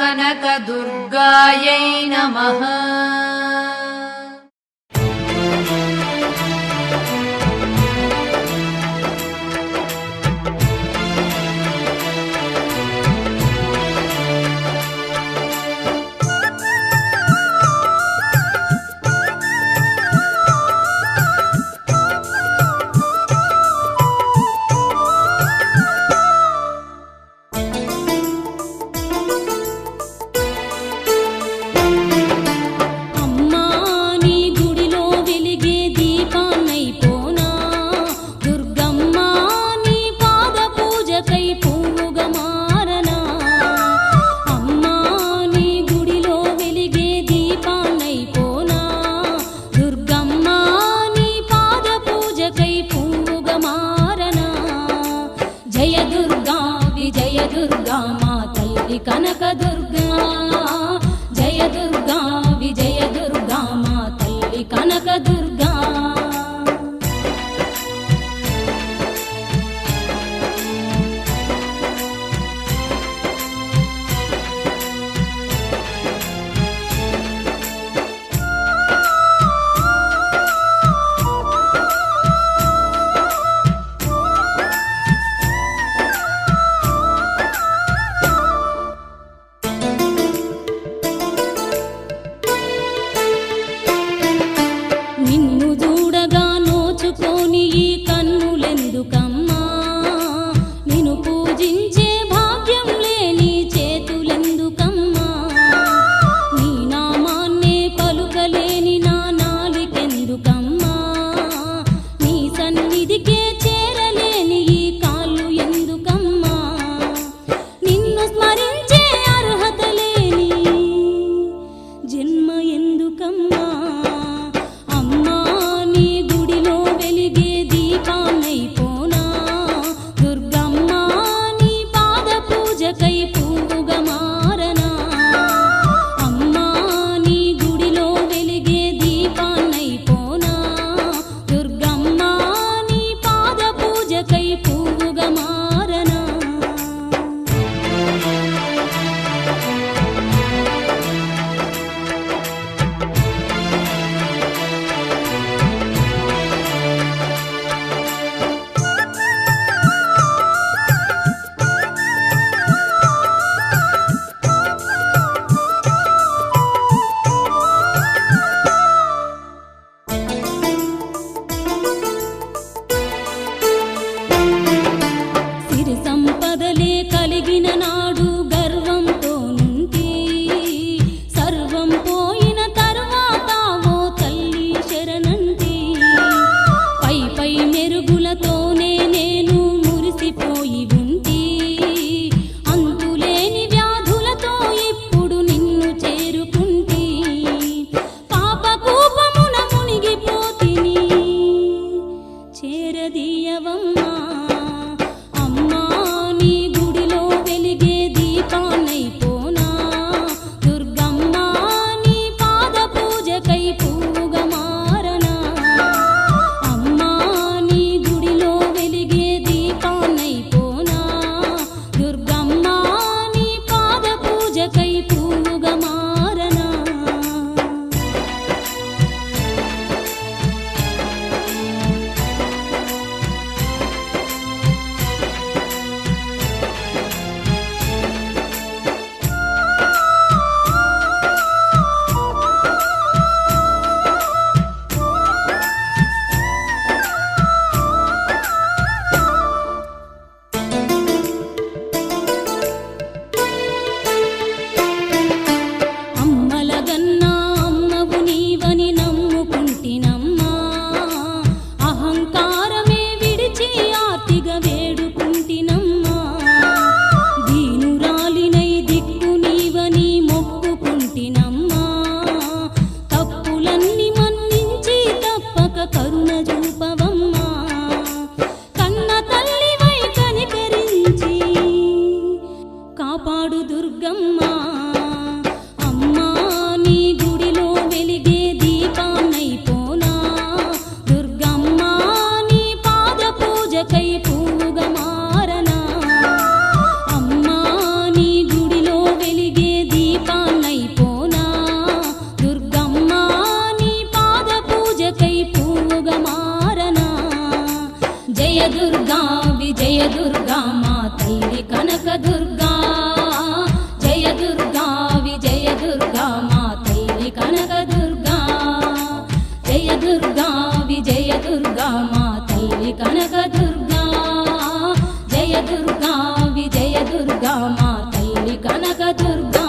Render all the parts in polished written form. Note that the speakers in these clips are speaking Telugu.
कनकदुर्गायै नमः। कनक दुर्गा जय दुर्गा विजय दुर्गा मा तल्ली कनक दुर्गा। తల్లి కనకదుర్గా జయ దుర్గా విజయ దుర్గా మా తల్లి కనకదుర్గా జయ దుర్గా విజయ దుర్గా మా తల్లి కనకదుర్గా జయ దుర్గా విజయ దుర్గా మా తల్లి కనకదుర్గా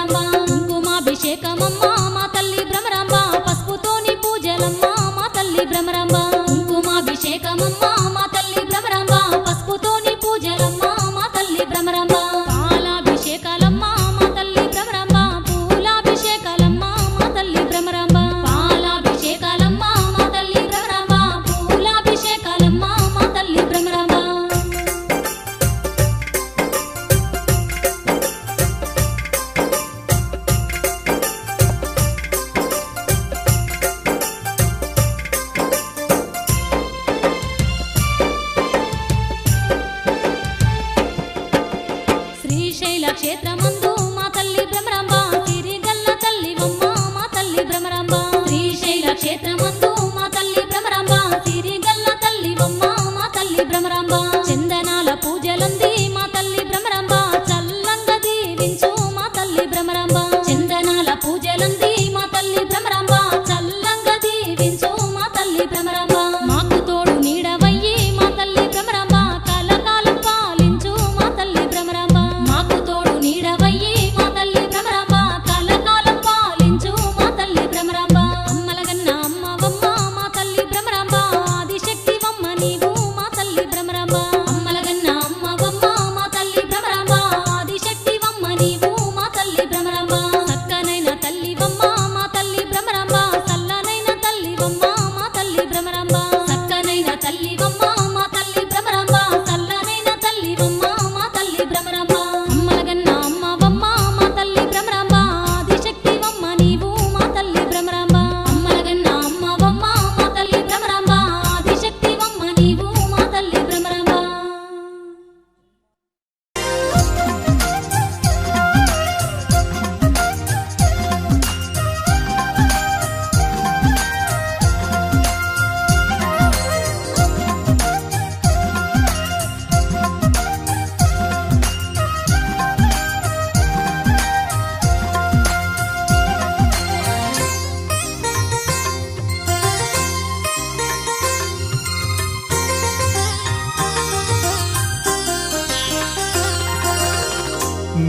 భ్రమరాంబ కుంకుమాభిషేకమమ్మ మా తల్లి భ్రమరాంబ పసుపుతోని పూజలమ్మ మా తల్లి భ్రమరాంబ కుంకుమాభిషేకమమ్మ మా తల్లి భ్రమరాంబ పసుపుతోని పూజలమ్మ మా తల్లి భ్రమరాంబ పాలాభిషేకాలమ్మ మా తల్లి భ్రమరాంబ పూలాభిషేకాలమ్మ మా తల్లి భ్రమరాంబ పాలాభిషేకాలమ్మ మా తల్లి భ్రమరాంబ పూలాభిషేకాలమ్మ మా తల్లి భ్రమరాంబ శ్రీశైల క్షేత్రమందు మా తల్లి భ్రమరాంబ సిరిగల్ల తల్లివమ్మ మా తల్లి భ్రమరాంబ శ్రీశైల క్షేత్రమందు మా తల్లి భ్రమరాంబ సిరిగల్ల తల్లివమ్మ మా తల్లి భ్రమరాంబ చందనాల పూజలంది మా తల్లి భ్రమరాంబ చల్లంగా దీవించు మా తల్లి భ్రమరాంబ చందనాల పూజలంది మా తల్లి భ్రమరాంబ చల్లంగా దీవించు మా తల్లి భ్రమరాంబ మాకు తోడు నీడవయ్యి మా తల్లి భ్రమరాంబ కలకాలం పాలించు మా తల్లి భ్రమరాంబ మాకు తోడు నీడవయ్యి మా తల్లి భ్రమరాంబ కలకాలం పాలించు మా తల్లి భ్రమరాంబ అమ్మలగన్న అమ్మవమ్మ మా తల్లి భ్రమరాంబ ఆదిశక్తివమ్మ నీవు మా తల్లి భ్రమరాంబ అమ్మలగన్న అమ్మవమ్మ మా తల్లి భ్రమరాంబ ఆదిశక్తివమ్మ నీవు మా తల్లి భ్రమరాంబ చక్కనైన తల్లివమ్మ మా తల్లి భ్రమరాంబ చల్లనైన తల్లివమ్మ మా తల్లి భ్రమరాంబ చక్కనైన తల్లివమ్మ మా తల్లి భ్రమరాంబ చల్లనైన తల్లివమ్మ మా తల్లి భ్రమరాంబ అమ్మలగన్న అమ్మవమ్మ మా తల్లి భ్రమరాంబ ఆదిశక్తివమ్మ నీవు మా తల్లి భ్రమరాంబ అమ్మలగన్న అమ్మవమ్మ మా తల్లి భ్రమరాంబ ఆదిశక్తివమ్మ నీవు మా తల్లి భ్రమరాంబ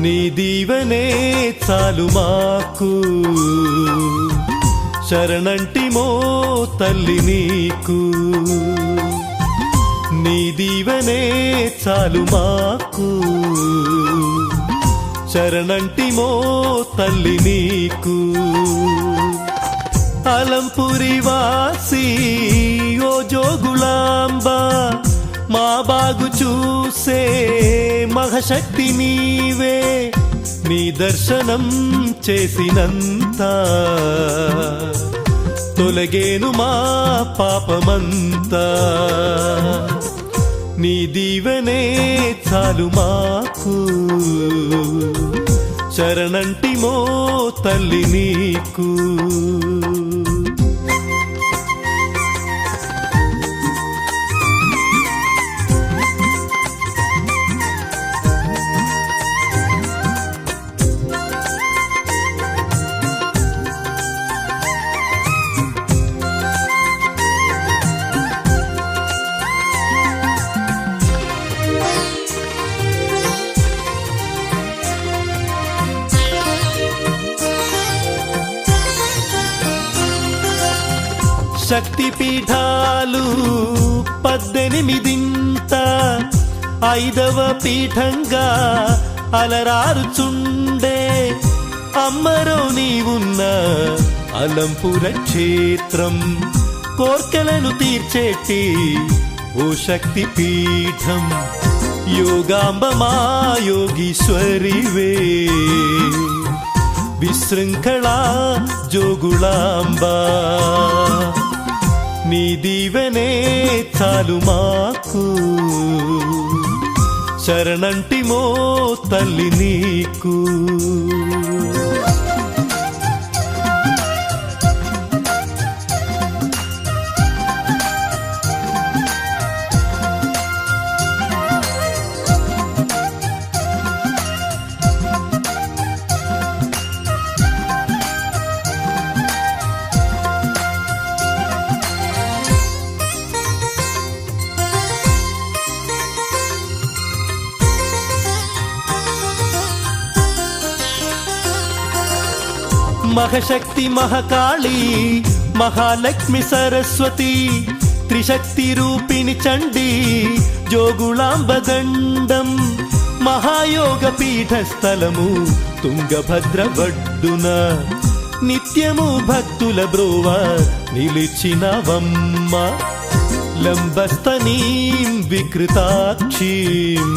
నీ దీవెనే చాలు మాకు శరణంటిమో తల్లి నీకు నీ దీవెనే చాలు మాకు శరణంటిమో తల్లి నీకు అలంపురి వాసి ఓ జోగులాంబ మా బాగు చూసే మహశక్తి నీవే నీ దర్శనం చేసినంత తొలగేను మా పాపమంతా నీ దీవెనే చాలు మాకు శరణంటిమో తల్లి నీకు శక్తి పీఠాలు 18 ఐదవ పీఠంగా అలరారుచుండే అమ్మరో నీవున్న అలంపుర క్షేత్రం కోర్కెలను తీర్చేటి ఓ శక్తి పీఠం యోగాంబ మా యోగీశ్వరివే విశృంఖళా జోగుళాంబ నీ దీవెనే చాలు మాకు శరణంటిమో తల్లి నీకు మహశక్తి మహాకాళి మహాలక్ష్మి సరస్వతి త్రిశక్తి రూపిణి చండీ జోగుళాంబదండం మహాయోగ పీఠస్థలము తుంగభద్ర వడ్డున నిత్యము భక్తుల బ్రోవ నిలిచినవమ్మ లంబస్తనీం వికృతాక్షీం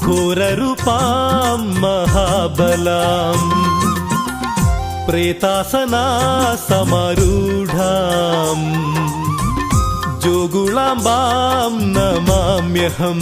ఘోరరూపాం మహాబలాం ప్రేతాసనా సమారూఢాం జోగుళాంబాం నమామ్యహం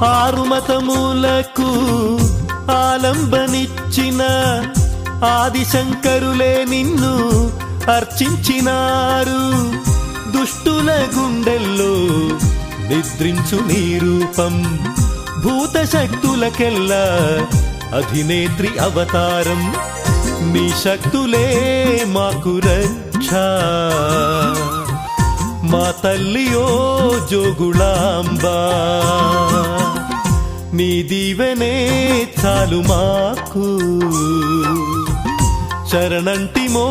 ఆరు మతములకు ఆలంబనిచ్చిన ఆదిశంకరులే నిన్ను అర్చించినారు దుష్టుల గుండెల్లో నిద్రించు నీ రూపం భూత శక్తులకెల్లా అధినేత్రి అవతారం నీ శక్తులే మాకు రక్ష మా తల్లియో జోగుళాంబా నీ దీవెనే చాలు మాకు శరణంటిమో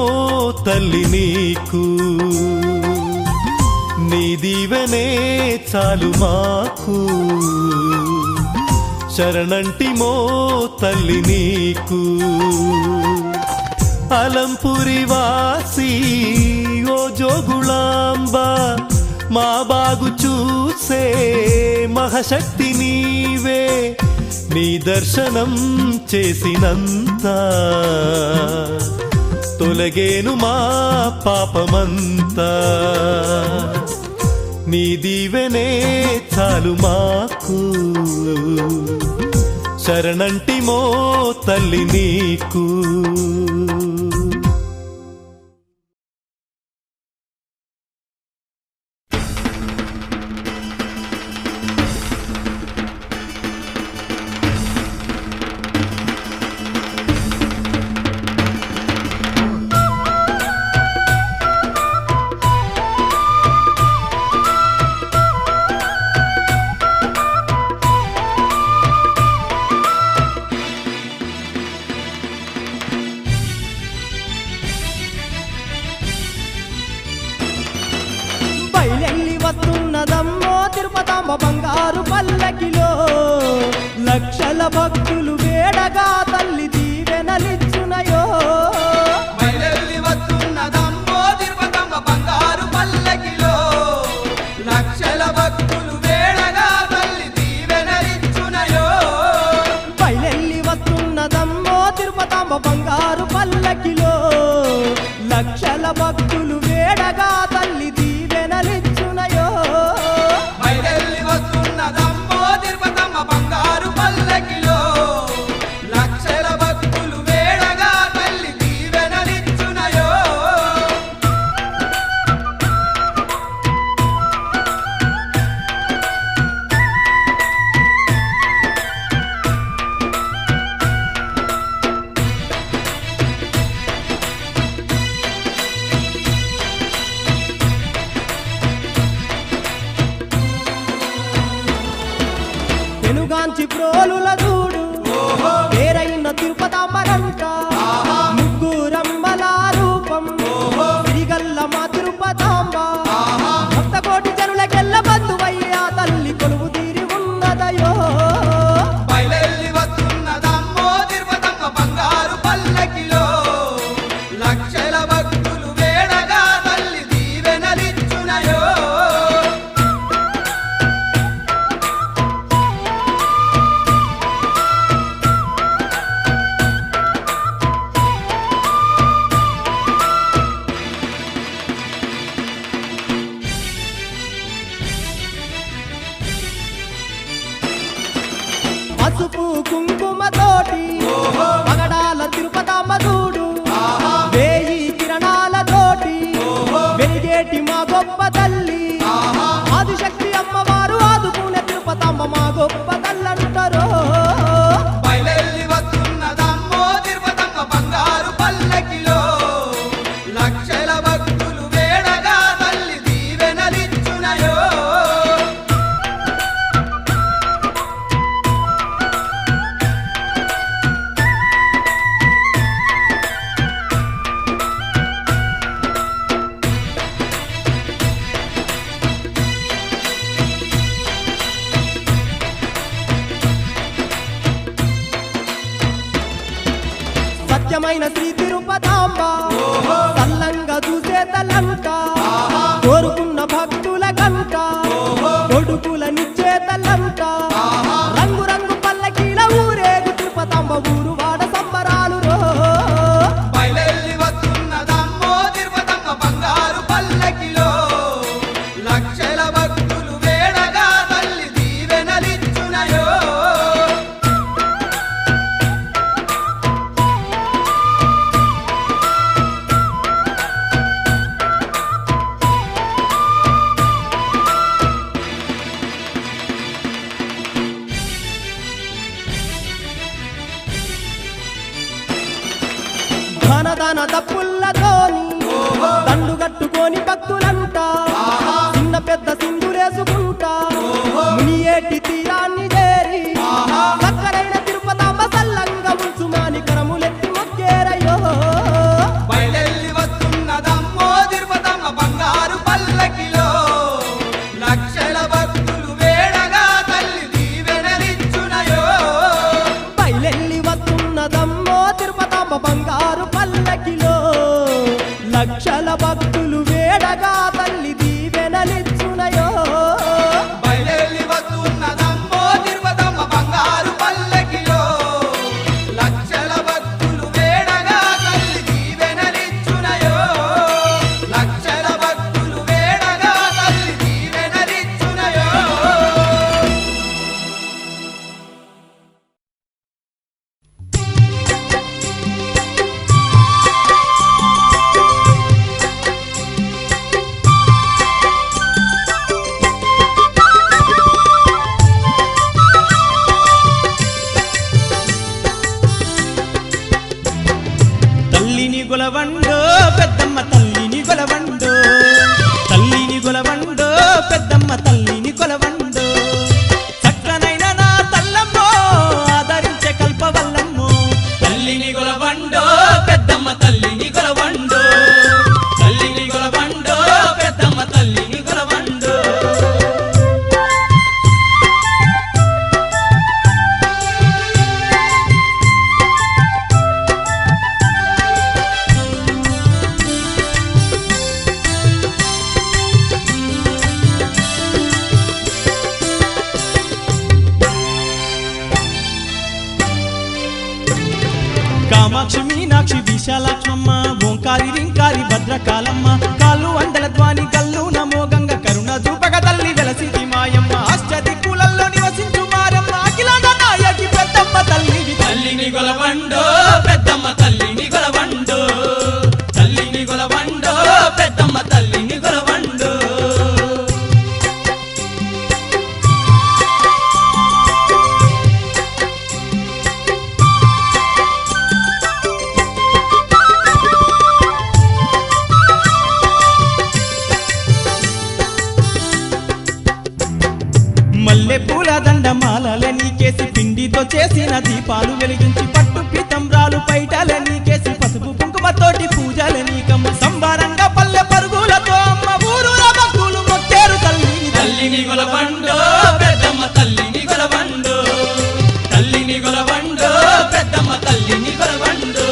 తల్లి నీకు నీ దీవెనే చాలు మాకు శరణంటిమో తల్లి నీకు అలంపురి వాసి ఓ జోగుళాంబా మా బాగు చూసే మహాశక్తి నీవే నీ దర్శనం చేసినంత తొలగేను మా పాపమంతా నీ దీవెనే చాలు మాకు శరణంటిమో తల్లి నీకు బయలెల్లి వస్తున్నదమ్మో తిరుపతమ్మ బంగారు పల్లకిలో లక్షల భక్తులు వేడగా తల్లి దీవెనలిచ్చునయో బయలెల్లి వస్తున్నదమ్మో తిరుపతమ్మ బంగారు పల్లకిలో లక్షల భక్తులు వేడగా తల్లి దీవెనలిచ్చునయో బయలెల్లి వస్తున్నదమ్మో తిరుపతమ్మ బంగారు పల్లకిలో లక్షల భక్తులు వేడగా తల్లి దీవెనలిచ్చునయో బయలెల్లి వస్తున్నదమ్మో తిరుపతమ్మ బంగారు పల్లకిలో లక్షల భక్తులు వేడగా తల్లి దీవెనలిచ్చునయో నిత్యమైన శ్రీ తిరుపతాంబ తల్లంగా చూసే తల్లంట కోరుకున్న భక్తుల గంట కొడుకుల నిచ్చే తల్లంట రంగు రంగు పల్లకీల ఊరేగు తిరుపతాంబ ఊరు వాడ సంబరాలు రో బయలెల్లి వస్తున్నదమ్మో తిరుపతమ్మ బంగారు పల్లకిలో లక్షల భక్తులు వేడగా తల్లి దీవెనలిచ్చునయో ధనధన దప్పుల్లతోని దండు కట్టుకొని భక్తులంట చిన్న పెద్ద సింధులేసుకుంటా మునియేటి తీరాన్ని చేరి చక్కరైన తిరుపతమ్మ సల్లంగా ఉంచుమాని కరములెత్తి మొక్కేరయ్యో బయలెల్లి వస్తున్నదమ్మో తిరుపతమ్మ బంగారు పల్లకిలో లక్షల భక్తులు వేడగా తల్లి దీవెనలిచ్చునయో బయలెల్లి వస్తున్నదమ్మో తిరుపతమ్మ బంగారు పల్లకిలో లక్షల భక్తులు వేడగా తల్లి దీవెనలిచ్చునయో బయలెల్లి వస్తున్నదమ్మో తిరుపతమ్మ బంగారు పల్లకిలో లక్షల భక్తులు వేడగా తల్లి దీవెనలిచ్చునయో లక్షల భక్తులు వేడగా తల్లి దీవెనలిచ్చునయో తల్లిని గొలవండో పెద్దమ్మ తల్లిని గొలవండో తల్లిని గొలవండో పెద్దమ్మ తల్లిని గొలవండో చక్కనైన నా తల్లమ్మో ఆదరించే కల్పవల్లమ్మో తల్లిని గొలవండో పెద్దమ్మ తల్లిని గొలవండో తల్లిని గొలవండో పెద్దమ్మ తల్లిని గొలవండో కామాక్షి మీనాక్షి విశాలాక్షమ్మ ఓంకారి రింకారి భద్రకాలమ్మ కాళ్ళు అండల ధ్వాని కల్లు నమో గంగ కరుణ చూపగ తల్లి వెలసిది మాయమ్మ అష్టదిక్కులలో నివసించు మారమ్మ అఖిలాండ నాయకి పెద్దమ్మ తల్లి తల్లిని గొలవండో పెద్దమ్మ తల్లిని గొలవండో తల్లిని గొలవండో పెద్దమ్మ తల్లిని గొలవండో మల్లె పూల దండమాలల నీకేసి పిండితో చేసిన దీపాలు వెలిగించి పట్టు పీతంబ్రాలు పైటల నీకేసి పసుపు కుంకుమతోటి పూజల నీకమ్మ సంబారంగా పల్లె పరుగులతో అమ్మ ఊరూర భక్తులు మొక్కేరు తల్లిని తల్లిని గొలవండో పెద్దమ్మ తల్లిని గొలవండో తల్లిని గొలవండో పెద్దమ్మ తల్లిని గొలవండో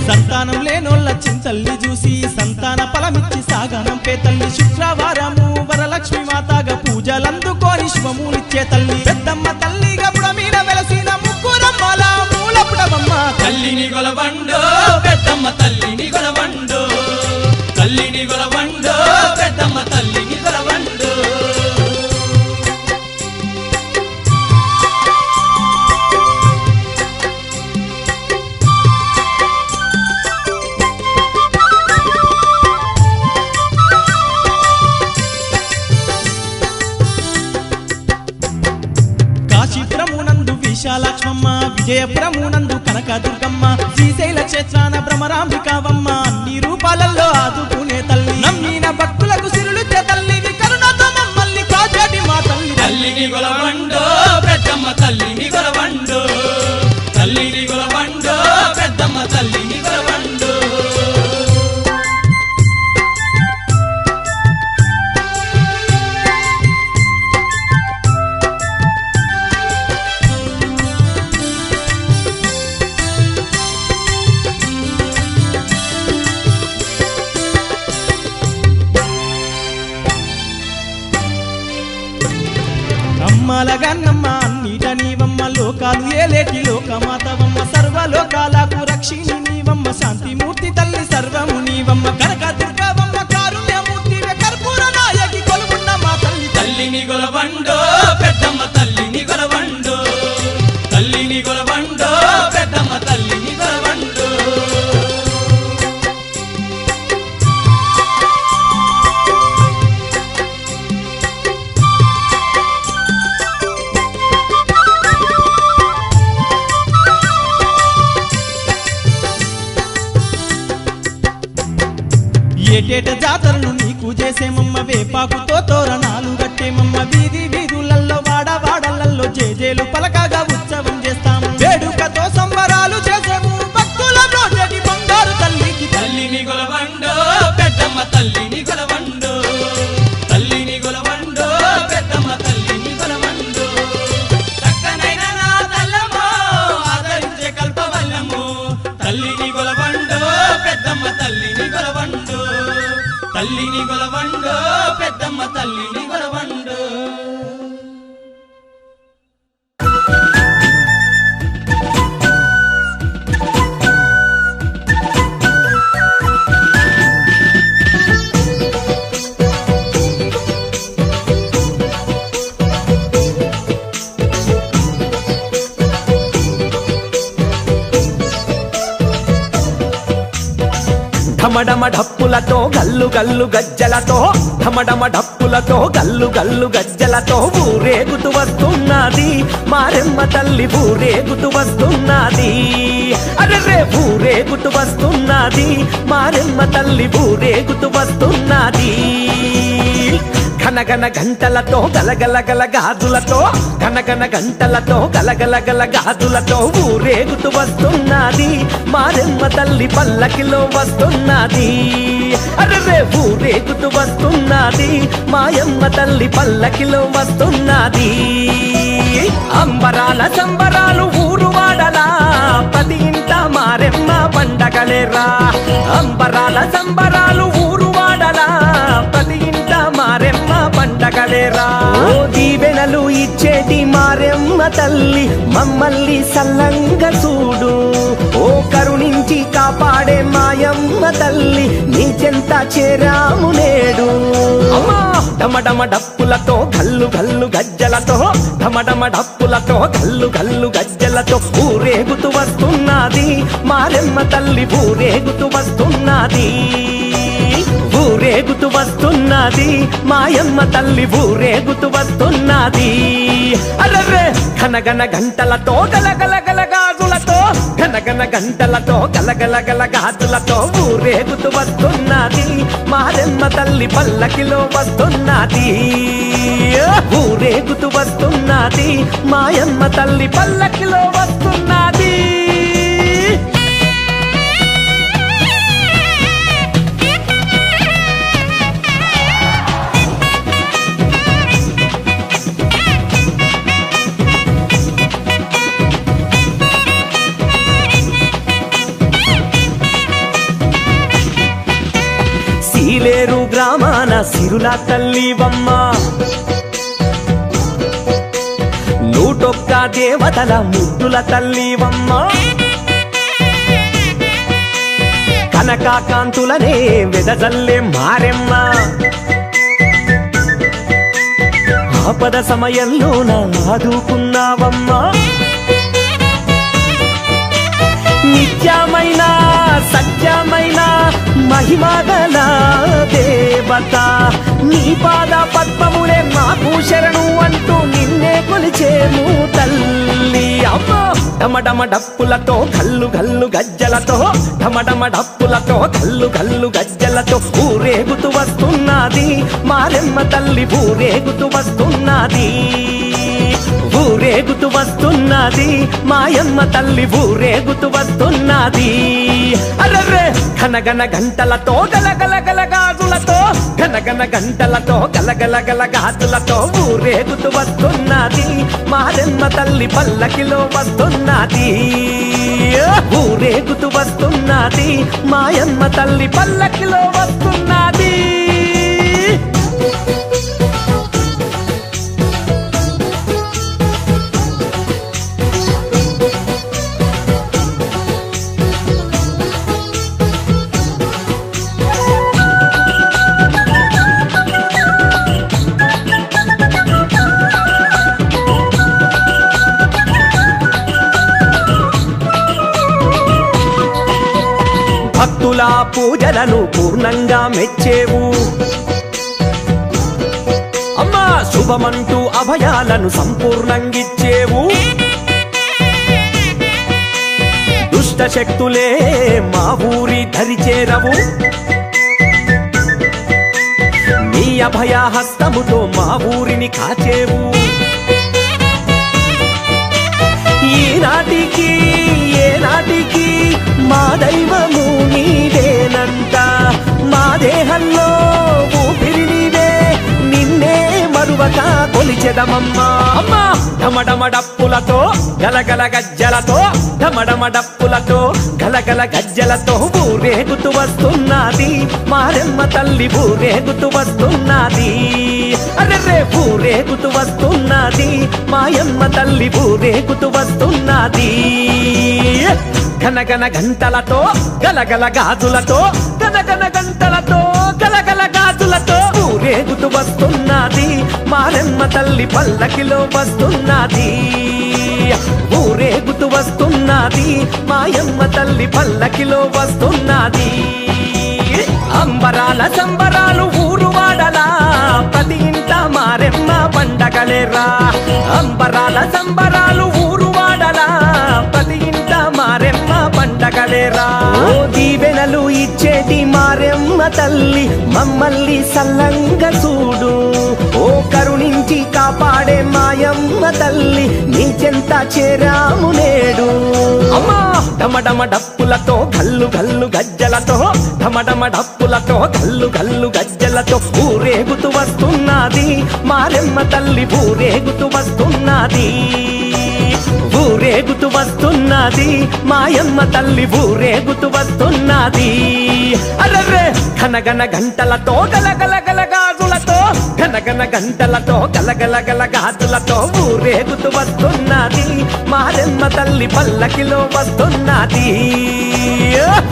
సంతానం లేనోళ్ళ చింతల్లి చూసి సంతాన ఫలమిచ్చి సాగనం పే తల్లి శుక్రవారము వరలక్ష్మి మాతాగా పూజలందుకోని శుభమూలిచ్చే తల్లి పెద్దమ్మ తల్లిగా పుడమీన వెలసిన ముగ్గురమ్మల మూలపుడమమ్మ తల్లిని గొలవండో పెద్దమ్మ తల్లిని గొలవండో తల్లిని గొలవండో పెద్దమ్మ తల్లిని గొలవండో కాశీపురమునందు విశాలాక్షమ్మ విజయపురమునందు కనకదుర్గమ్మ శ్రీశైల క్షేత్రాన భ్రమరాంబికావమ్మ అన్ని రూపాలలో ఆదుకునే తల్లి నమ్మిన భక్తులకు సిరులు తల్లివి కరుణతో మమ్మల్ని కాచేటి మా తల్లి అమ్మల గన్నమ్మ అన్నిట నీవమ్మ లోకాలు ఏలేటి లోకమాతవమ్మ సర్వలోకాలకు రక్షిణి నీవమ్మ శాంతిమూర్తి తల్లి సర్వము నీవమ్మ కనక దుర్గవమ్మ కారుణ్యమూర్తివే కర్పూర నాయకి కొలువున్న మా తల్లి తల్లిని గొలవండో పెద్దమ్మ తల్లిని గొలవండో తల్లిని గొలవండో పెద్దమ్మ తల్లిని గొలవండో ఏటేట జాతరలు నీకు చేసేమమ్మ వేపాకుతో తోరణాలు కట్టేమమ్మ వీధి వీధులల్లో వాడవాడలల్లో జేజేలు పలకగా ఉత్సవం చేస్తాము వేడుకతో సంబరాలు చేసేము భక్తుల బ్రోజటి బంగారు తల్లికి తల్లిని గొలవండో పెద్దమ్మ తల్లిని గొలవండో తల్లిని గొలవండో పెద్దమ్మ తల్లిని గొలవండో చక్కనైన నా తల్లమ్మో ఆదరించే కల్పవల్లము తల్లిని గొలవండో పెద్దమ్మ తల్లిని గొలవండో తల్లిని గొలవండో పెద్దమ్మ తల్లిని గొలవండో ఢమడమ ఢప్పులతో గల్లు గల్లు గజ్జలతో ఢమడమ ఢప్పులతో గల్లు గల్లు గజ్జలతో ఊరేగుతూ వస్తున్నది మారెమ్మ తల్లి ఊరేగుతూ వస్తున్నది అరెరే ఊరేగుతూ వస్తున్నది మారెమ్మ తల్లి ఊరేగుతూ వస్తున్నది ఘనఘన గంటలతో గలగల గల గాజులతో ఘనఘన గంటలతో గలగల గల గాజులతో ఊరేగుతూ వస్తున్నది మారెమ్మ తల్లి పల్లకిలో వస్తున్నది అరెరే ఊరేగుతూ వస్తున్నది మాయమ్మ తల్లి పల్లకిలో వస్తున్నది అంబరాల సంబరాలు ఊరు వాడలా ప్రతి ఇంట మారెమ్మ పండగలేరా అంబరాల సంబరాలు ఊరు వాడలా ప్రతి ఇంట మారెమ్మ పండగలేరా ఓ దీవెనలు ఇచ్చేటి మారెమ్మ తల్లి మమ్మల్ని సల్లంగా చూడు ఓ కరుణించి కాపాడే మాయమ్మ తల్లి నీ చెంత చేరాము నేడు అమ్మా ఢమఢమ డప్పులతో గల్లు గల్లు గజ్జలతో ఢమఢమ డప్పులతో గల్లు గల్లు గజ్జలతో ఊరేగుతూ వస్తున్నది మారెమ్మ తల్లి ఊరేగుతూ వస్తున్నది ఊరేగుతూ వస్తున్నది మాయమ్మ తల్లి ఊరేగుతూ వస్తున్నది అర్రే ఘనఘన గంటలతో గలగల గల గాజులతో ఘనఘన గంటలతో గలగల గల గాజులతో ఊరేగుతూ వస్తున్నది మారెమ్మ తల్లి పల్లకిలో వస్తున్నది ఊరేగుతూ వస్తున్నది మాయమ్మ తల్లి పల్లకిలో వస్తున్నది సీలేరు గ్రామాన సిరుల తల్లివమ్మ నూటొక్క దేవతల ముద్దుల తల్లివమ్మ కనకాకాంతులనే వెదజల్లే మారెమ్మ ఆపద సమయంలోన ఆదుకున్నావమ్మ నిత్యమైన సత్యమైన మహిమగల దేవత నీ పాద పద్మములే మాకు శరణు అంటూ నిన్నే కొలిచేము తల్లి అమ్మ ఢమఢమ డప్పులతో గల్లు గల్లు గజ్జలతో ఢమఢమ డప్పులతో గల్లు గల్లు గజ్జలతో ఊరేగుతూ వస్తున్నది మారెమ్మ తల్లి ఊరేగుతూ వస్తున్నది ఊరేగుతూ వస్తున్నది మాయమ్మ తల్లి ఊరేగుతూ వస్తున్నది అర్రే ఘనఘన గంటలతో గలగల గల గాజులతో ఘనఘన గంటలతో గలగల గల గాజులతో ఊరేగుతూ వస్తున్నది మారెమ్మ తల్లి పల్లకిలో వస్తున్నది ఊరేగుతూ వస్తున్నది మాయమ్మ తల్లి పల్లకిలో వస్తున్నది పూజలను పూర్ణంగా మెచ్చేవు అమ్మా శుభమంటూ అభయాలను సంపూర్ణంగిచ్చేవు దుష్ట శక్తులే మా ఊరి దరిచేరవు నీ అభయ హస్తముతో మా ఊరిని కాచేవు ఈనాటికి ఏనాటికి మా దైవము నీవేనంట మా దేహంలో ఊపిరి నీవే నిన్నే మరువక కొలిచెదమమ్మా అమ్మా ఢమఢమ డప్పులతో గలగల గజ్జలతో ఢమఢమ డప్పులతో గలగల గజ్జలతో ఊరేగుతూ వస్తున్నది మారెమ్మ తల్లి ఊరేగుతూ వస్తున్నది అరెరే ఊరేగుతూ వస్తున్నది మాయమ్మ తల్లి ఊరేగుతూ వస్తున్నది ఘనఘన గంటలతో గలగల గాజులతో ఘనఘన గంటలతో గలగల గాజులతో ఊరేగుతూ వస్తున్నది మారెమ్మ తల్లి పల్లకిలో వస్తున్నది ఊరేగుతూ వస్తున్నది మాయమ్మ తల్లి పల్లకిలో వస్తున్నది అంబరాల సంబరాలు ఊరు వాడలా ప్రతి ఇంట మారెమ్మ పండగలేరా అంబరాల సంబరాలు ఊరు వాడలా ప్రతి ఇంట మారెమ్మ పండగలేరా ఓ దీవెనలు ఇచ్చేటి మారెమ్మ తల్లి మమ్మల్ని సల్లంగా చూడు ఓ కరుణించి కాపాడే మాయమ్మ తల్లి నీ చెంత చేరాము నేడు అమ్మా ఢమఢమ డప్పులతో గల్లు గల్లు గజ్జలతో ఢమఢమ డప్పులతో గల్లు గల్లు గజ్జలతో ఊరేగుతూ వస్తున్నది మారెమ్మ తల్లి ఊరేగుతూ వస్తున్నది ఊరేగుతూ వస్తున్నది మాయమ్మ తల్లి ఊరేగుతూ వస్తున్నది అర్రే ఘనఘన గంటలతో గలగల గల గాజులతో ఘనఘన గంటలతో గలగల గల గాజులతో ఊరేగుతూ వస్తున్నది మారెమ్మ తల్లి పల్లకిలో వస్తున్నది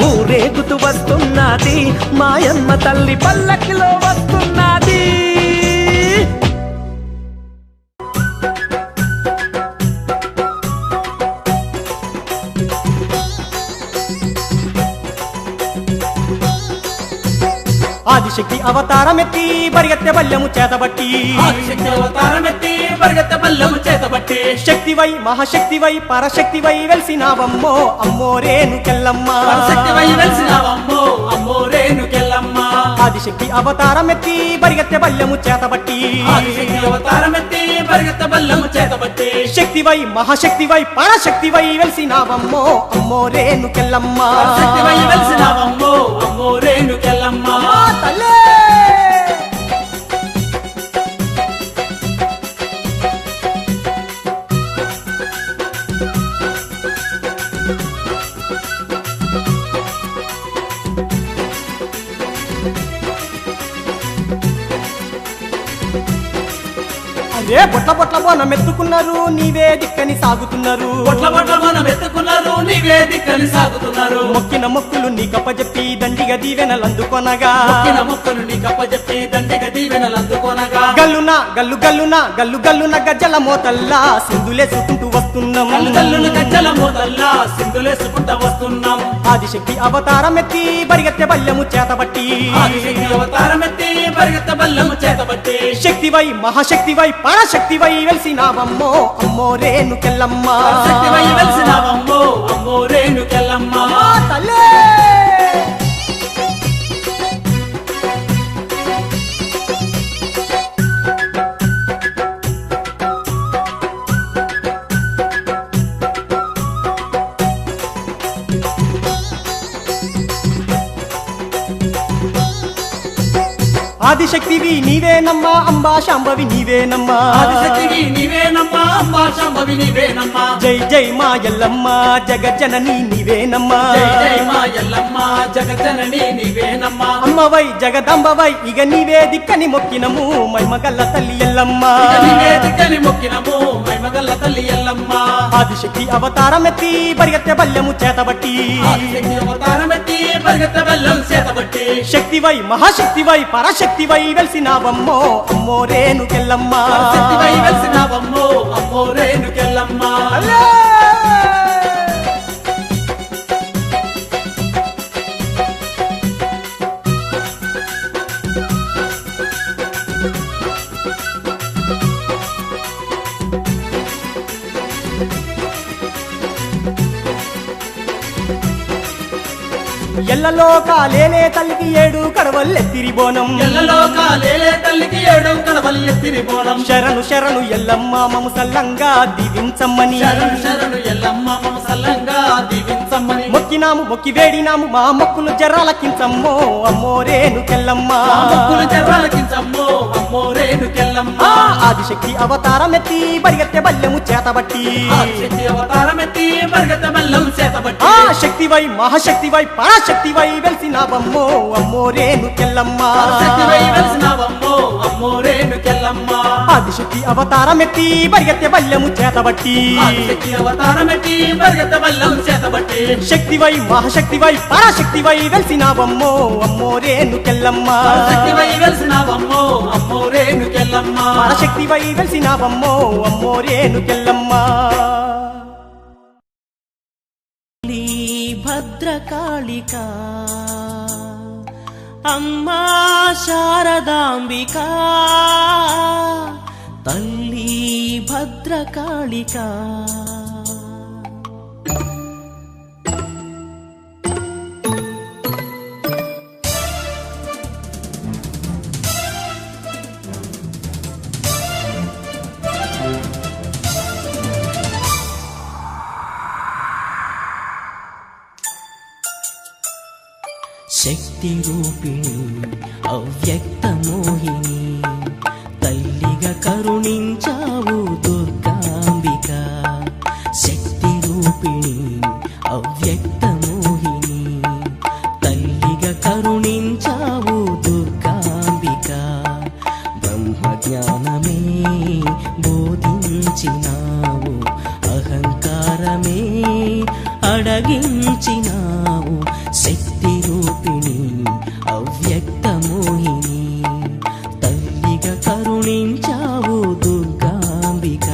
ఊరేగుతూ వస్తున్నది మాయమ్మ తల్లి పల్లకిలో వస్తున్నది ఆదిశక్తి అవతారమెత్తి పరిగెత్తె బల్యము చేతబట్టి ఆదిశక్తి అవతారమెత్తి పరిగెత్త బల్లము చేతబట్టి శక్తివై మహాశక్తివై పరశక్తివై వెలిసినావమ్మో అమ్మోరేను కెల్లమ్మ శక్తివై వెలిసినావమ్మో అమ్మో రేణుకెల్లమ్మ ఆదిశక్తి అవతారమెత్తి పరిగెత్తె బల్యము చేతబట్టి ఆదిశక్తి అవతారమెత్తి పరిగెత్త బల్లము చేతబట్టి శక్తివై మహాశక్తివై పరశక్తివై వెలిసినావమ్మో అమ్మోరేను కెల్లమ్మ శక్తివై వెలిసినావమ్మో అమ్మో రేణుకెల్లమ్మ తల్లే అరే బొట్ల బొట్ల బోనం ఎత్తుకున్నారు నీవే దిక్కని సాగుతున్నారు పొట్ల పొట్ల మనం ఎత్తుకున్నారు నీవే దిక్కని సాగుతున్నారు మొక్కిన మొక్కులు నీకప్పజెప్పి దండిగా దీవెనలందుకొనగా మొక్కిన మొక్కలు నీ కప్పజెప్పి దండిగా దీవెనలు అందుకోనగా గల్లున గల్లు గల్లున గల్లు గల్లున గజ్జల మోతల్లా సింధులేసుకుంటూ వస్తున్నాం తల్లులు గజ్జల మోతల్లా సింధులేసుకుంటా వస్తున్నాం ఆదిశక్తి అవతారమెత్తి పరిగెత్తె బల్యము చేతబట్టి ఆదిశక్తి అవతారమెత్తి పరిగెత్త బల్లము చేతబట్టి శక్తివై మహాశక్తివై పరశక్తివై వెలిసినావమ్మో అమ్మో రేణు కెల్లమ్మ శక్తివై వెలిసినావమ్మో అమ్మో రేణుకెల్లమ్మ తల్లే ఆదిశక్తివి నీవేనమ్మా అంబా శాంభవి నీవేనమ్మా ఆదిశక్తివి నీవేనమ్మా అంబా శాంభవి నీవేనమ్మా జై జై మా ఎల్లమ్మ జగజ్జనని నీవేనమ్మా జై జై మా ఎల్లమ్మ జగజ్జనని నీవేనమ్మా అమ్మవై జగదంబవై ఇక నీవే దిక్కని మొక్కినము మైమగల్ల తల్లి ఎల్లమ్మ ఇక నీవే దిక్కని మొక్కినము మైమగల్ల తల్లి ఎల్లమ్మ ఆదిశక్తి అవతారమెత్తి పరిగెత్తె బల్యము చేతబట్టి ఆదిశక్తి అవతారమెత్తి పరిగెత్త బల్లం చేతబట్టి శక్తివై మహాశక్తివై పరశక్తివై వెలిసినావమ్మో అమ్మో రేణు కెల్లమ్మ శక్తివై వెలిసినావమ్మో అమ్మో రేణుకెల్లమ్మ ఎల్లలోకాలేలే తల్లికి ఏడు కడవల్లెత్తిరి బోనం ఎల్లలోకాలేలే తల్లికి ఏడు కడవల్లెత్తిరి బోనం శరణు శరణు ఎల్లమ్మ మము సల్లంగా దీవించమ్మని శరణు శరణు ఎల్లమ్మ మమ సల్లంగా దీవించమ్మని మొక్కినాము మొక్కి వేడినాము మా మొక్కులు జర్రాలకించమ్మో అమ్మో రేణుకెల్లమ్మ మా మొక్కులు జర్రాలకించమ్మో అమ్మో రేణుకెల్లమ్మ ఆదిశక్తి అవతారమెత్తి బరిగెత్తె బల్లెము చేతబట్టి ఆదిశక్తి అవతారమెత్తి బరిగెత్తె బల్లెము చేతబట్టి శక్తివై మహాశక్తివై పరాశక్తివై వెలిసినావమ్మో అమ్మో రేణుకెల్లమ్మ శక్తివై వెలిసినావమ్మో అమ్మో రేణుకెల్లమ్మ ఆదిశక్తి అవతారమెత్తి బరిగెత్తె బల్లెము చేతబట్టి ఆదిశక్తి అవతారమెత్తి బరిగెత్తె బల్లెము చేతబట్టి శక్తివై మహాశక్తివై పరాశక్తివై వెలిసినావమ్మో అమ్మో రేణుకెల్లమ్మ శక్తివై వెలిసినావమ్మో అమ్మో రేణుకెల్లమ్మ పరాశక్తివై వెలిసినావమ్మో అమ్మో రేణుకెల్లమ్మ భద్రకాళికా అమ్మా శారదాంబికా తల్లి భద్రకాళికా శక్తి రూపిణి అవ్యక్త మోహిని తల్లిగా కరుణించావు దుర్గాంబిక శక్తి రూపిణి అవ్యక్త మోహిని తల్లిగా కరుణించావు దుర్గాంబిక బ్రహ్మజ్ఞానమే బోధించినావు అహంకారమే అడగించినావు శక్తి రూపిణి అవ్యక్త మోహిని తల్లిగా కరుణించావు దుర్గాంబిక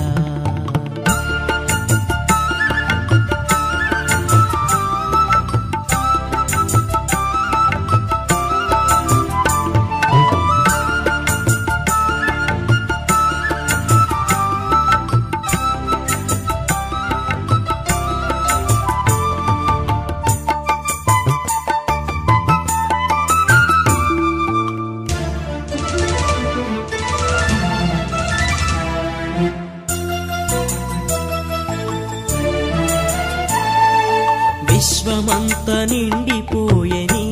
విశ్వమంత నిండిపోయని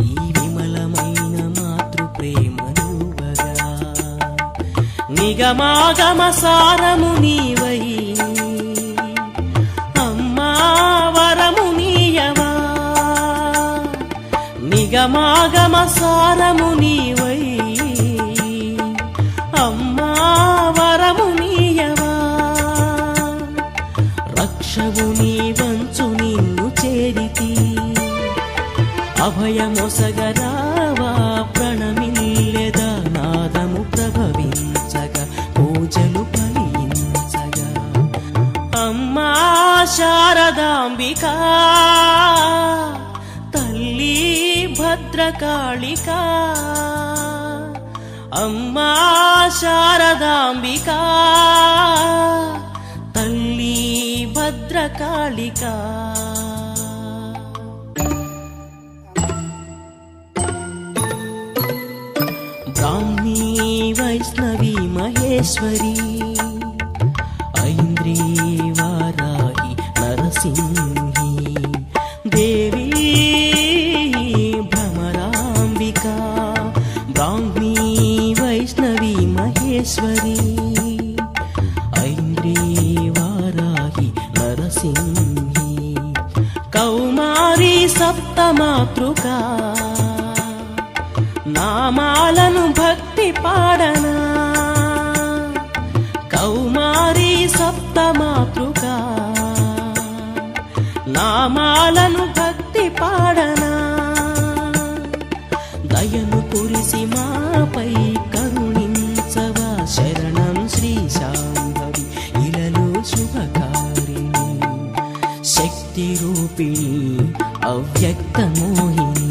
ఈ విమలమైన మాతృ ప్రేమనువగా నిగమాగమ సారము నీవై అమ్మా వరము నీయవా నిగమాగమ సారము నీవై అమ్మా వరము నీయవా రక్షవు నీ వంచు నిన్ను చేరితి అభయమొసగరావా ప్రణమిల్లెదా నాదము ప్రభవించగా పూజలు ఫలించగా అమ్మా శారదాంబికా తల్లి భద్రకాళికా అమ్మా శారదాంబికా తల్లి భద్రకాళికా బ్రాహ్మీ వైష్ణవి మహేశ్వరి ఐంద్రీ వారాహి నరసింహి దేవి భ్రమరాంబికా బ్రాహ్మీ వైష్ణవి మహేశ్వరి ఐంద్రీ వారాహి నరసింహి కౌమారి సప్తమాతృకా నామాలను భక్తి పాడనా కౌమారి సప్తమాతృకా నామాలను భక్తి పాడనా దయను కురిసి మాపై కరుణించవా శరణం శ్రీ శాంభవి ఇలలో శుభకారిణి శక్తి రూపిణి అవ్యక్త మోహిని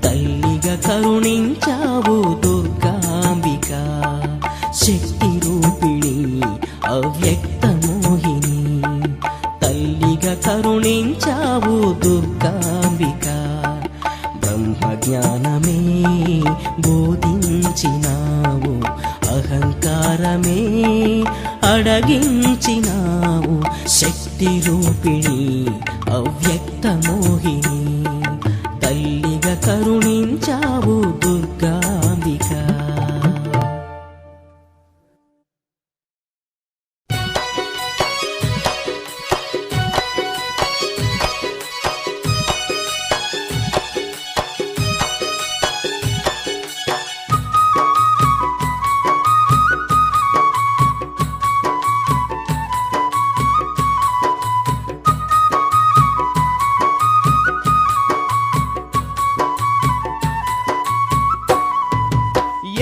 తల్లిగా కరుణించావు దుర్గాంబిక అణచినావు అహంకారమే అడగించినావు శక్తి రూపిణి అవ్యక్త మోహిని తల్లిగా కరుణించావు దుర్గాంబిక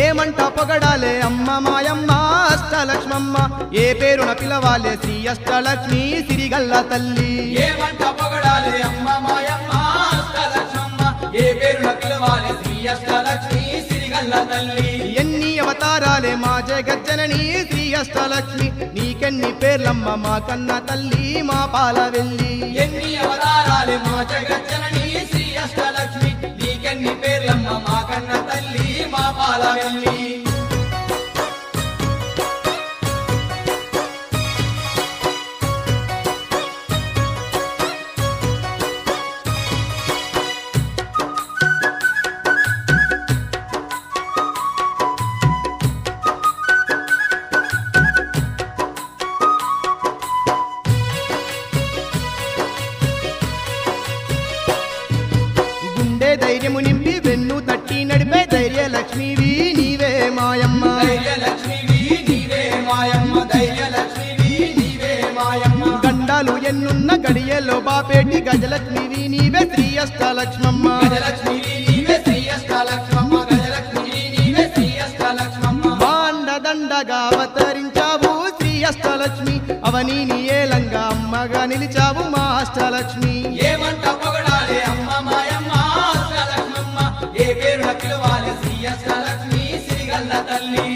ఏమంట పొగడాలే అమ్మ మాయమ్మ అష్టలక్ష్మమ్మ ఏ పేరున పిలవాలే శ్రీ అష్టలక్ష్మి సిరిగల్ల తల్లి ఏమంట పొగడాలి అమ్మ మాయమ్మ అష్టలక్ష్మమ్మ ఏ పేరున పిలవాలి శ్రీ అష్టలక్ష్మి సిరిగల్ల తల్లి ఎన్ని అవతారాలే మా జగజ్జనని శ్రీ అష్టలక్ష్మి నీకెన్ని పేర్లమ్మ మా కన్న తల్లి మా పాల వెళ్ళి ఎన్ని అవతారాలే మా జగజ్జనని శ్రీ అష్టలక్ష్మి నీకెన్ని పేర్లమ్మ మా కన్న తల్లి మా పాల వెళ్ళి గుండె ధైర్యము నింపి వెన్ను తట్టి నడిపే ధైర్య లక్ష్మివి నీవే మాయమ్మ ధైర్యలక్ష్మివి నీవే మాయమ్మ ధైర్యలక్ష్మివి నీవే మాయమ్మ గండాలు ఎన్నున్న గడియలో బాపేటి గజలక్ష్మివి నీవే శ్రీ అష్టలక్ష్మమ్మ గజలక్ష్మివి నీవే శ్రీ అష్టలక్ష్మమ్మ గజలక్ష్మివి నీవే శ్రీ అష్టలక్ష్మమ్మ మాండదండగా అవతరించావు శ్రీ అష్టలక్ష్మి అవనీని ఏలంగా అమ్మగా నిలిచావు మా అష్టలక్ష్మి ఏమంట పొగడాలి అమ్మ మాయమ్మ అష్టలక్ష్మమ్మ ఏ పేరున పిలవాలి శ్రీ అష్టలక్ష్మి సిరిగల్ల తల్లి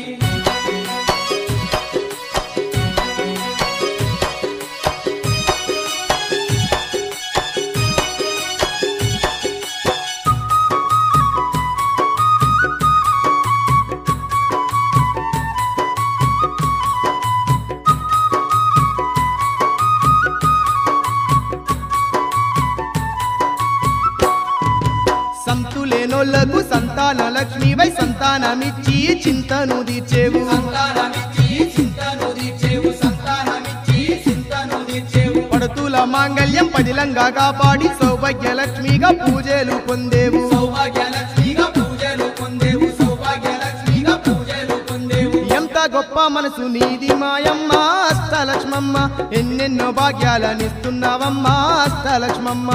సంతులేనోళ్లకు సంతాన లక్ష్మివై సంతానమిచ్చి చింతను తీర్చేవు సంతానమిచ్చి చింతను తీర్చేవు సంతానమిచ్చి చింతను తీర్చేవు పడుతుల మాంగళ్యం పదిలంగా కాపాడి సౌభాగ్య లక్ష్మిగా పూజలు పొందేవు సౌభాగ్యలక్ష్మిగా పూజలు పొందేవు సౌభాగ్యలక్ష్మిగా పూజలు పొందేవు ఎంత గొప్ప మనసు నీది మాయమ్మ అష్టలక్ష్మమ్మ ఎన్నెన్నో భాగ్యాలనిస్తున్నావమ్మ అష్టలక్ష్మమ్మ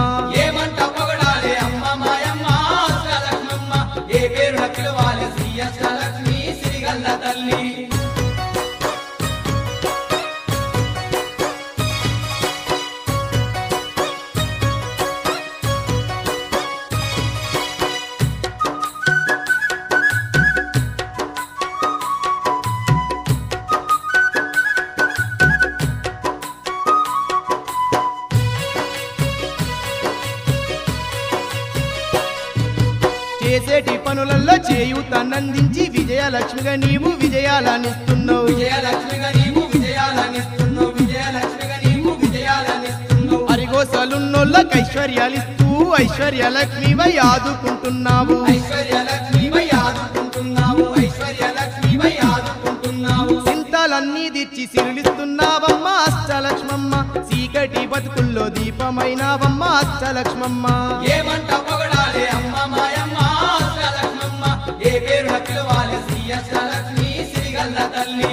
ఏమంట పొగడాలి అమ్మ మాయమ్మ అష్టలక్ష్మమ్మ ఏ పేరున పిలవాలి శ్రీ అష్టలక్ష్మి సిరిగల్ల తల్లి చేసేటి పనులలో చేయూతనందించి విజయలక్ష్మిగా నీవు విజయాలనిస్తున్నావు విజయలక్ష్మిగా నీవు విజయాలనిస్తున్నావు విజయలక్ష్మిగా నీవు విజయాలనిస్తున్నావు అరిగోసలున్నోళ్ళకి ఐశ్వర్యాలిస్తూ ఐశ్వర్యలక్ష్మివై ఆదుకుంటున్నావు ఐశ్వర్యలక్ష్మివై ఆదుకుంటున్నావు ఐశ్వర్యలక్ష్మివై ఆదుకుంటున్నావు చింతలన్నీ దిచ్చి సిరులిస్తున్నావమ్మ అష్టలక్ష్మమ్మ చీకటి బతుకుల్లో దీపమైనావమ్మ అష్టలక్ష్మమ్మ ఏమంట పొగడాలి అమ్మ మాయమ్మ అష్టలక్ష్మమ్మ ఏ పేరున పిలవాలి శ్రీ అష్టలక్ష్మి సిరిగల్ల తల్లి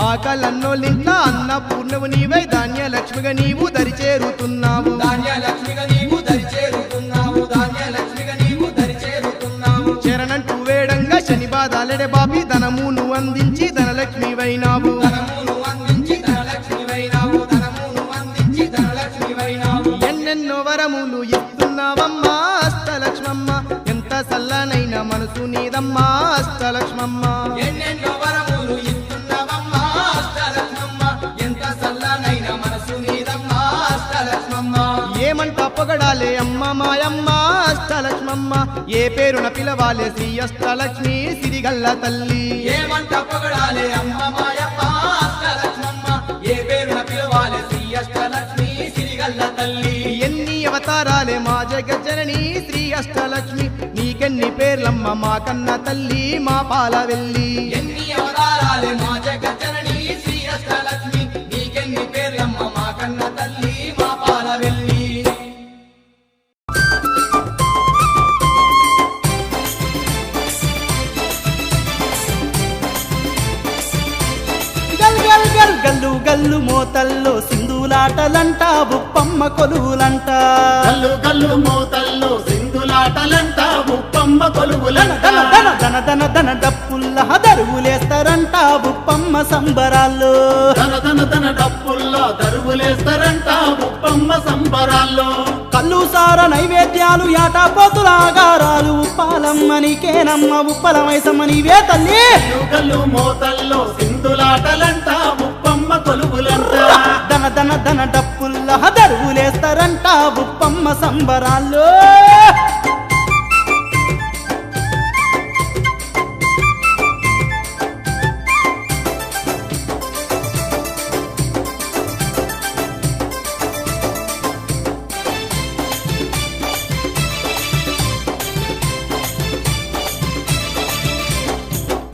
ఆకలన్నోళ్ళింట్లా అన్నపూర్ణవు నీవై ధాన్యలక్ష్మిగా నీవు దరిచేరుతున్నావు ధాన్యలక్ష్మిగా నీవు దరిచేరుతున్నావు ధాన్యలక్ష్మిగా నీవు దరిచేరుతున్నావు శరణంటూ వేడంగా శని బాధాలెడ బాపి ధనమును అందించి ధనలక్ష్మివైనావు ధనమును అందించి ధనలక్ష్మివైనావు ధనమును మనసు నీదమ్మా అష్టలక్ష్మమ్మ ఎన్నెన్నో వరములు ఇస్తున్నవమ్మా అష్టలక్ష్మమ్మ ఎంత సల్లనైన మనసు నీదమ్మా అష్టలక్ష్మమ్మ ఏమంట పొగడాలే అమ్మ మాయమ్మ అష్టలక్ష్మమ్మ ఏ పేరున పిలవాలే శ్రీ అష్టలక్ష్మి సిరిగల్ల తల్లి ఏమంట పొగడాలే అమ్మ మాయమ్మ అష్టలక్ష్మమ్మ ఏ పేరున పిలవాలే శ్రీ అష్టలక్ష్మి సిరిగల్ల తల్లి ఎన్ని అవతారాలే మా జగజ్జనని శ్రీ అష్టలక్ష్మి నీకెన్ని పేర్లమ్మ మా కన్న తల్లి మా పాల వెళ్ళి ఎన్ని అవతారాలే మా జగజ్జనని శ్రీ అష్టలక్ష్మి నీకెన్ని పేర్లమ్మ మా కన్న తల్లి మా పాల వెళ్ళి గల్ గల్ గల్ గల్లు గల్లు మోతల్లో సింధులాటలంట బుప్పమ్మ కొలువులంట గల్లు గల్లు మోతల్లో సింధులాటలంట బుప్పమ్మ ధన కొలువులంట ధన ధన ధన ధన ధన డప్పుల్ల దరువులేస్తారంట బుప్పమ్మ సంబరాల్లో ధన ధన ధన డప్పుల్లో దరువులేస్తారంట బుప్పమ్మ సంబరాల్లో కల్లు సార నైవేద్యాలు యాటా పోతుల ఆగారాలు ఉప్పాలమ్మ నీకేనమ్మ ఉప్పల మైసమ్మ నీవే తల్లి గల్లు గల్లు మోతల్లో సింధులాటలంట బుప్పమ్మ కొలువులంట ధన ధన ధన డప్పుల్ల దరువులేస్తారంట బుప్పమ్మ సంబరాల్లో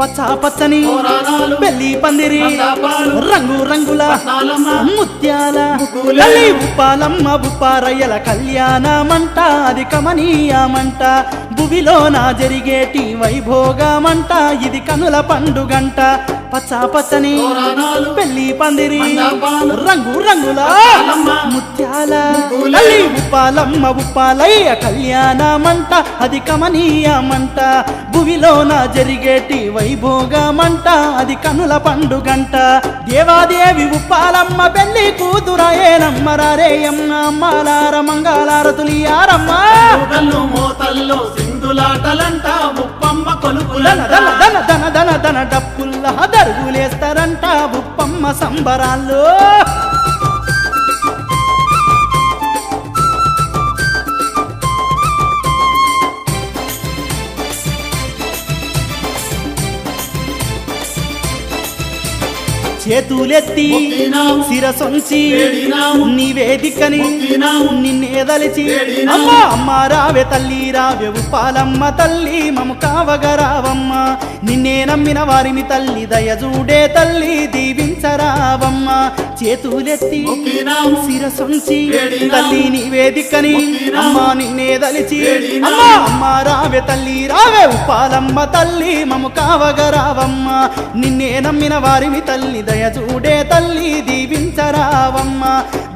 పచ్చ పచ్చని తోరణాలు, పెళ్లి పందిరి మండపాలు, రంగు రంగుల పట్నాలమ్మ, ముత్యాల ముగ్గులే, తల్లి ఉప్పాలమ్మ బుప్పారయ్యల కళ్యాణమంట అది కమనీయమంట భువిలో నా జరిగేటి వైభోగమంట ఇది కనుల పండుగంట పచ్చ పచ్చని తోరణాలు, పెళ్లి పందిరి మండపాలు, రంగు రంగుల పట్నాలమ్మ, ముత్యాల ముగ్గులే, తల్లి ఉప్పాలమ్మ ఉప్పాలయ్య కళ్యాణమంట అది కమనీయమంట భువిలో నా జరిగేటి వైభోగమంట అది కనుల పండుగంట దేవాదేవి ఉప్పాలమ్మ పెళ్లి కూతురయేనమ్మ రారేయమ్మ అమ్మలార మంగళారతులియారమ్మ గల్లు మోతల్లో సింధులాటలంట బుప్పమ్మ ధన కొలువులంట ధన ధన ధన ధన ధన డప్పుల్ల దరుగులేస్తారంట బుప్పమ్మ సంబరాల్లో చేతులెత్తి మొక్కినాము, శిరసొంచి వేడినాము, నివేదికని మొక్కినాము, నిన్నేదలిచి వేడినాము. అమ్మ అమ్మ రావే తల్లి రావే ఉప్పాలమ్మ తల్లి మము కావగరావమ్మ నిన్నే నమ్మిన వారిని తల్లి దయజూడే తల్లి దీవించరావమ్మ చేతులెత్తి మొక్కినాము, శిరసొంచి వేడినాము, తల్లి నివేదికని మొక్కినాము, అమ్మ నిన్నేదలిచి వేడినాము. అమ్మ అమ్మ రావే తల్లి రావే ఉప్పాలమ్మ తల్లి మము కావగరావమ్మ నిన్నే నమ్మిన వారిని తల్లి దయచూడే తల్లి దీవించరావమ్మ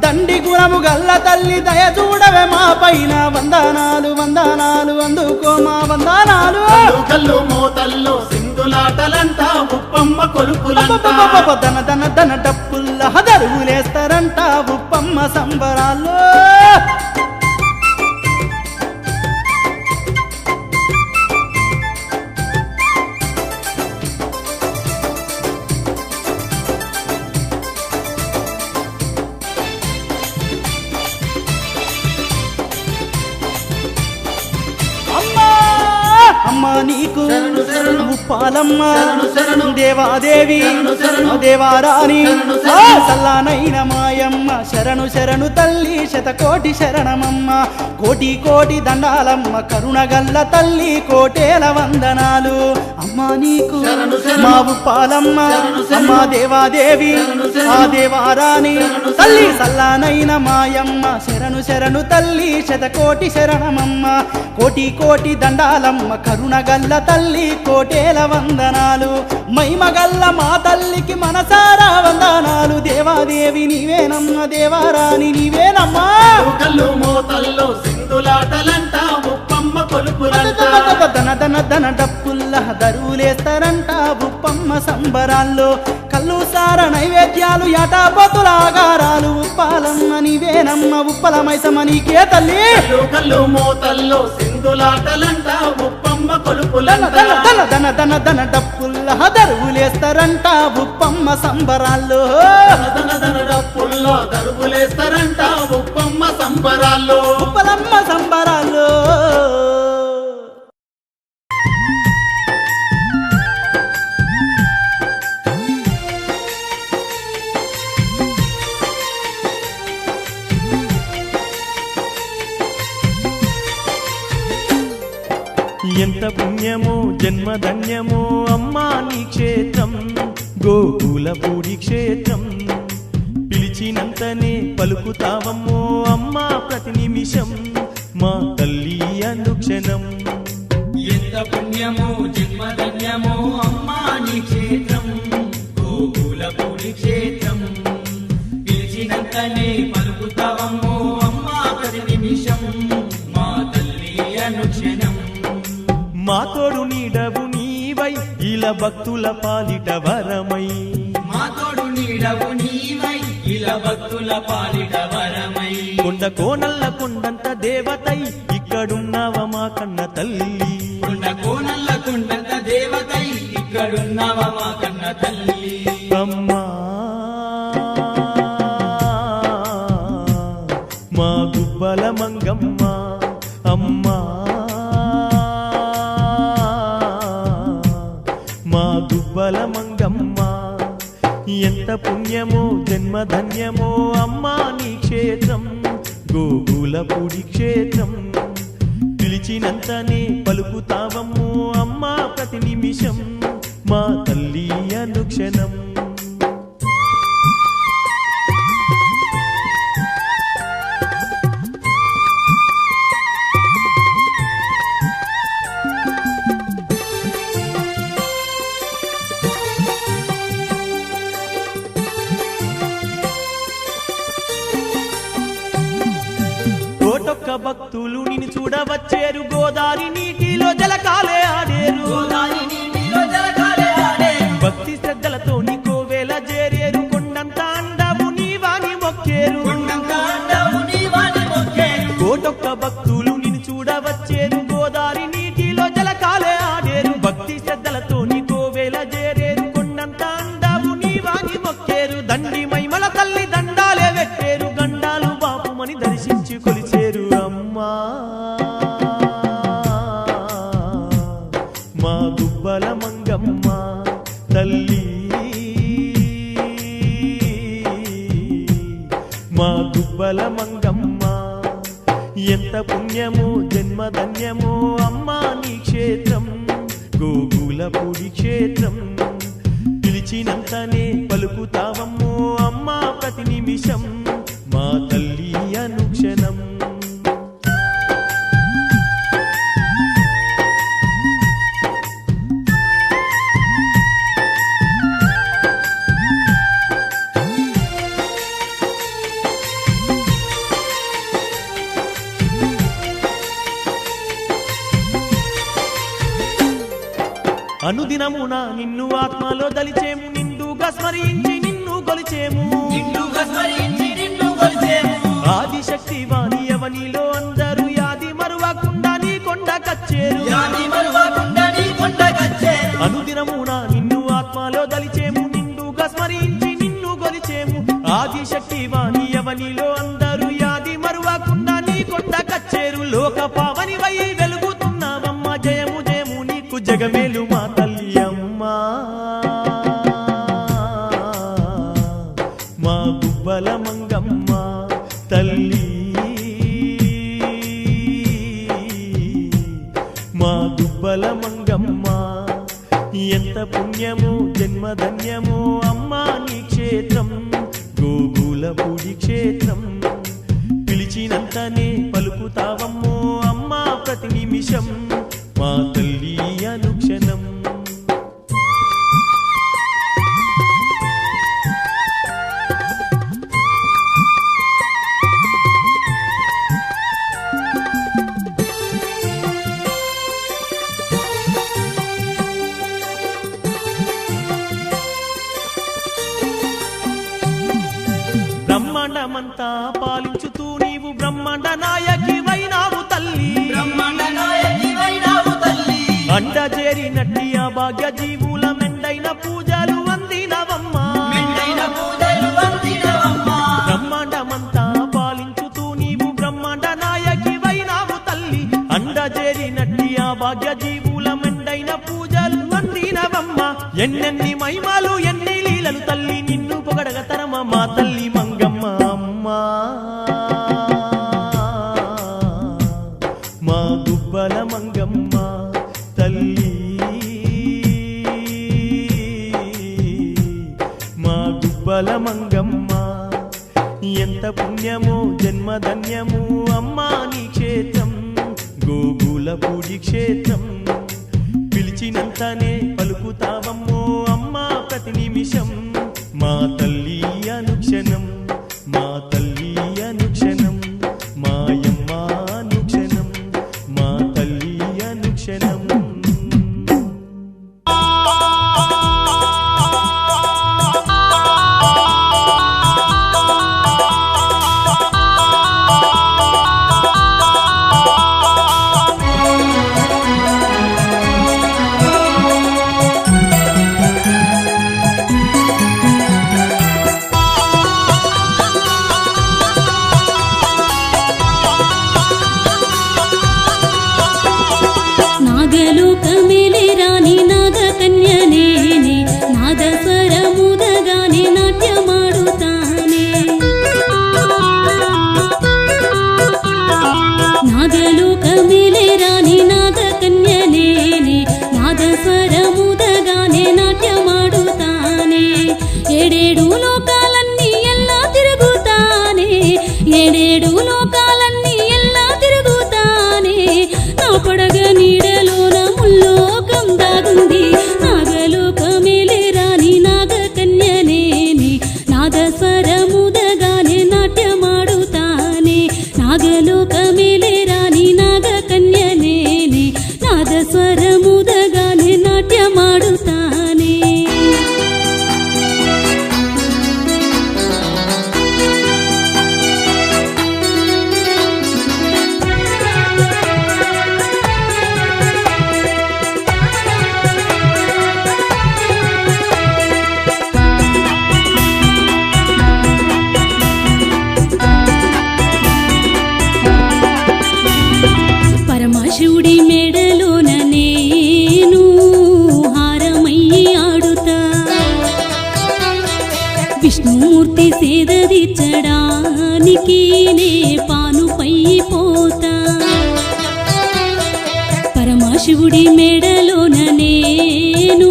దండి గుణము గల్ల తల్లి దయచూడవే మా పైన వందనాలు వందనాలు అందుకో మా వందనాలు గల్లు గల్లు మోతల్లో సింధులాటలంట బుప్పమ్మ కొలుపులంట ధన ధన ధన డప్పుల్ల దరుగులేస్తారంట ఉప్పమ్మ సంబరాల్లో అమ్మ నీకు శరణు శరణు, ఉప్పాలమ్మ శరణు శరణు, దేవాదేవి శరణు శరణు, దేవారాణి శరణు శరణు, సల్లానైన మాయమ్మ శరణు శరణు తల్లి శతకోటి శరణమమ్మ కోటి కోటి దండాలమ్మ కరుణగల్ల తల్లి కోటేల వందనాలు అమ్మ నీకు శరణు శరణు, మా ఉప్పాలమ్మ శరణు శరణు, అమ్మ దేవాదేవి శరణు శరణు, ఆ దేవారాణి శరణు తల్లి శరణు, సల్లానైన మాయమ్మ శరణు శరణు తల్లి శతకోటి శరణమమ్మ కోటి కోటి దండాలమ్మ కరుణగల్ల తల్లి కోటేల వందనాలు మైమగల్ల మా తల్లికి మనసారా వందనాలు దేవాదేవి నీవేనమ్మ దేవారాణి నీవేనమ్మా గల్లు మోతల్లో సింధులాటలంట బుప్పమ్మ కొలుపులంట ధన ధన ధన డప్పుల్ల దరువులేస్తారంట బుప్పమ్మ సంబరాల్లో కల్లు సార నైవేద్యాలు యాటా పోతుల ఆగారాలు ఉప్పాలమ్మ నీవేనమ్మ నమ్మ ఉప్పల మైసమ్మ నీకే తల్లి కల్లు కల్లు మోతల్లో సింధులాటలంట ఉప్పమ్మ దన కొలుపులంట దన దన దన దన దన డప్పుల్ల దరువులేస్తారంట ఉప్పమ్మ సంబరాల్లో దన దన దన డప్పుల్లో దరువులేస్తారంట ఉప్పమ్మ సంబరాల్లో ఉప్పలమ్మ సంబరాల్లో ఎంత పుణ్యమో జన్మధన్యమో అమ్మా నీ క్షేత్రం గోకులపూడి క్షేత్రం పిలిచినంతనే పలుకుతావమ్మో అమ్మా ప్రతి నిమిషం మా తల్లి అనుక్షణం ఎంత పుణ్యమో జన్మధన్యమో అమ్మా నీ క్షేత్రం గోకులపూడి క్షేత్రం పిలిచినంతనే పలుకుతావమ్మో అమ్మా ప్రతి నిమిషం మా తల్లి అనుక్షణం మా తోడు నీడవు నీవై ఇలా భక్తుల పాలిట వరమై మా తోడు నీడవు నీవై ఇలా భక్తుల పాలిట వరమై కొండ కోనల్ల కొండంత దేవతై ఇక్కడున్నావ మా కన్న తల్లి కొండ కోనల్ల కొండంత దేవతై ఇక్కడున్నావ మా కన్న తల్లి అమ్మా మా గుబ్బల మంగమ్మ అమ్మా మా గుబ్బల మంగమ్మ ఎంత పుణ్యమో జన్మధన్యమో అమ్మా నీ క్షేత్రం గోకులపూడి క్షేత్రం పిలిచినంతనే పలుకుతావమ్మో అమ్మా ప్రతి నిమిషం మా తల్లి అనుక్షణం కోటొక్క భక్తులు నిన్ను చూడవచ్చేరు గోదారి నీటిలో జలకాలే ఆడేరు గోదావరి నీటిలో జలకాలే ఆడేరు భక్తి శ్రద్ధలతో నీ కోవేల చేరేరు కొండంత అండవు నీవాని మొక్కేరు కొండంత అండవు నీవాని మొక్కేరు కోటొక్క భక్తులు నిన్ను చూడవచ్చేరు గోదారి నీటిలో జలకాలే ఆడేరు భక్తి శ్రద్ధలతో నీ కోవేల చేరేరు కొండంత అండవు నీవాని మొక్కేరు దండి మైమల తల్లి దండాలే పెట్టేరు గండాలు బాపుమని దర్శించి కొలిచేరు అమ్మా మా గుబ్బల మంగమ్మ తల్లి మా గుబ్బల మంగమ్మ ఎంత పుణ్యమో జన్మధన్యమో అమ్మా నీ క్షేత్రం గోకులపూడి క్షేత్రం పిలిచినంతనే పలుకుతావమ్మో అమ్మా ప్రతి నిమిషం మా తల్లి అనుక్షణం అనుదినమున నిన్ను ఆత్మలో దలిచేము నిండుగా స్మరించి నిన్ను కొలిచేము నిన్నుగా స్మరించి నిన్ను కొలిచేము ఆదిశక్తి వాణి అవనిలో అందరూ యాది మరువకుండా నీ కొండ కచ్చేరు యాది మరువకుండా నీ కొండ కచ్చేరు అనుదినమున నిన్ను ఆత్మలో దలిచేము నిండుగా స్మరించి నిన్ను కొలిచేము ఆదిశక్తి వాణి అవనిలో అందరూ యాది మరువకుండా నీ కొండ కచ్చేరు లోక పావని వై వెలుగుతున్నావమ్మ జయము జయము నీకు జగమేలు మా తల్లి అమ్మా మా గుబ్బల మంగమ్మ తల్లి మా గుబ్బల మంగమ్మ ఎంత పుణ్యమో జన్మధన్యమో అమ్మా నీ క్షేత్రం గోకులపూడి క్షేత్రం పిలిచినంతనే పలుకుతావమ్మో అమ్మా ప్రతి నిమిషం మా తల్లి అనుక్షణం బ్రహ్మాండమంతా పాలించుతూ నీవు బ్రహ్మాండ నాయకి వైనావు తల్లి బ్రహ్మాండ నాయకి వైనావు తల్లి అండ చేరినట్టి ఆ భాగ్య జీవుల మెండైన పూజలు అందినవమ్మా మెండైన పూజలు అందినవమ్మా బ్రహ్మాండమంతా పాలించుతూ నీవు బ్రహ్మాండ నాయకి వైనావు తల్లి అండ చేరినట్టి ఆ భాగ్య జీవుల మెండైన పూజలు అందినవమ్మా ఎన్నెన్ని మహిమలు ఎన్ని లీలలు తల్లి నిన్ను పొగడగ తరమ మా తల్లి మంగమ్మ అమ్మా మా గుబ్బల మంగమ్మ తల్లి మా గుబ్బల మంగమ్మ ఎంత పుణ్యమో జన్మధన్యము అమ్మా నీ క్షేత్రం గోగులపూడి క్షేత్రం పిలిచినంతనే పలుకుతావమ్మో అమ్మా ప్రతి నిమిషం మా తల్లి అనుక్షణం మా తల్లి అనుక్షణం మాయమ్మ అనుక్షణం మా తల్లి అనుక్షణం నాగలోకమేలే రాణి నాగకన్యనేనే నాదస్వరముదగానే నాట్యమాడుతానే నాగలోకమేలే రాణి నాగకన్యనేనే నాదస్వరముదగానే నాట్యమాడుతానే ఏడేడు లోకాలన్నీ ఎల్లా తిరుగుతానే ఏడేడు లోకాలన్నీ ఎల్లా తిరుగుతానే నా పడగ నీడలోన ముల్లోకం దాగుంది నాగలోకమేలే రాణి నాగకన్యనేని నాదస్వరముదగానే నాట్యమాడుతానే నాగలోకమేలే రాణి నాగకన్యనేని నాదస్వరముదగానే నాట్యమాడుతానే పరమశివుడి మెడలోన నేను హారమయ్యి ఆడుతా విష్ణుమూర్తి సేదదీర్చడానికి నే పానుపై పోతా పరమశివుడి మెడలోన నేను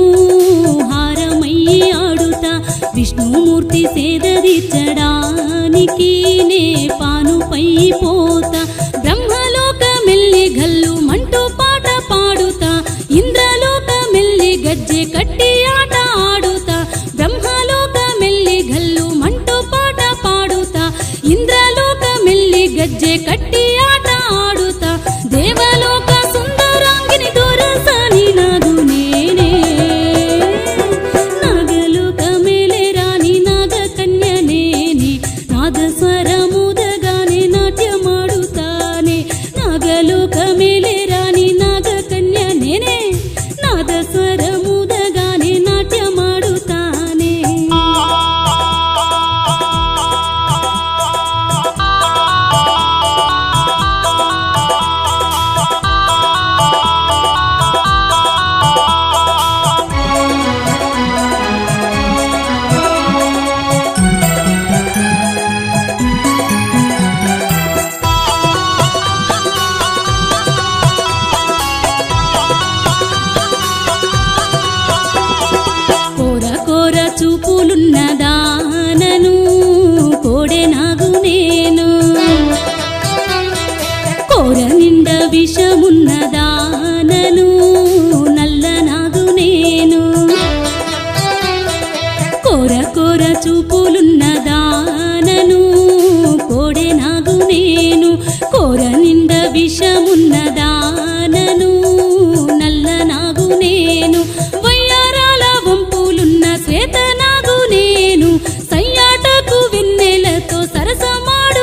హారమయ్యి ఆడుతా విష్ణుమూర్తి సేదదీర్చడానికి నే పానుపై పోతా బ్రహ్మలోకమెల్లి గల్లు మంటూ పాట పాడుతా ఇంద్రలోకమెల్లి గజ్జె కట్టి ఆట ఆడుతా బ్రహ్మలోకమెల్లి గల్లు మంటూ పాట పాడుతా ఇంద్రలోకమెల్లి గజ్జె కట్టి ఆట ఆడుతా దేవలోక సుందరాంగిని దొరసాని నాదు నేనే నాగలోకమేలే రాణి నాగకన్యనేని నాదస్వరముదగానే నాట్యమాడుతానే నాగలోకమేలే రాణి నాగకన్యనేనే నాదస్వరముదగానే నాట్యమాడుతానే కోర కోర చూపులున్నదానను కోడె నాగు నేను కోర నిండ విషమున్నదానను నల్ల నాగు నేను కోర కోర చూపులున్నదానను కోడె నాగు నేను కోర నిండ విషమున్నదానను నల్ల నాగు నేను వయ్యారాల వంపులున్న శ్వేత నాగు నేను సయ్యాటకు వెన్నెలతో సరసమాడు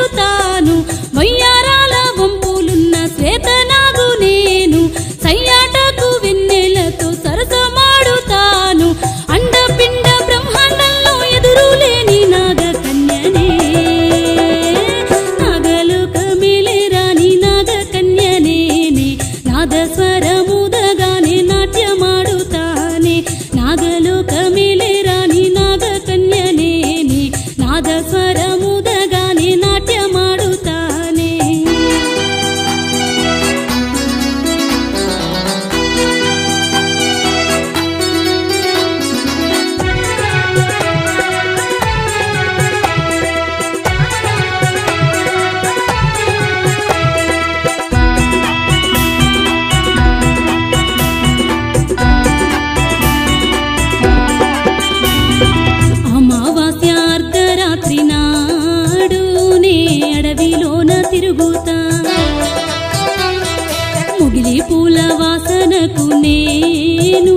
వాసనకు నేను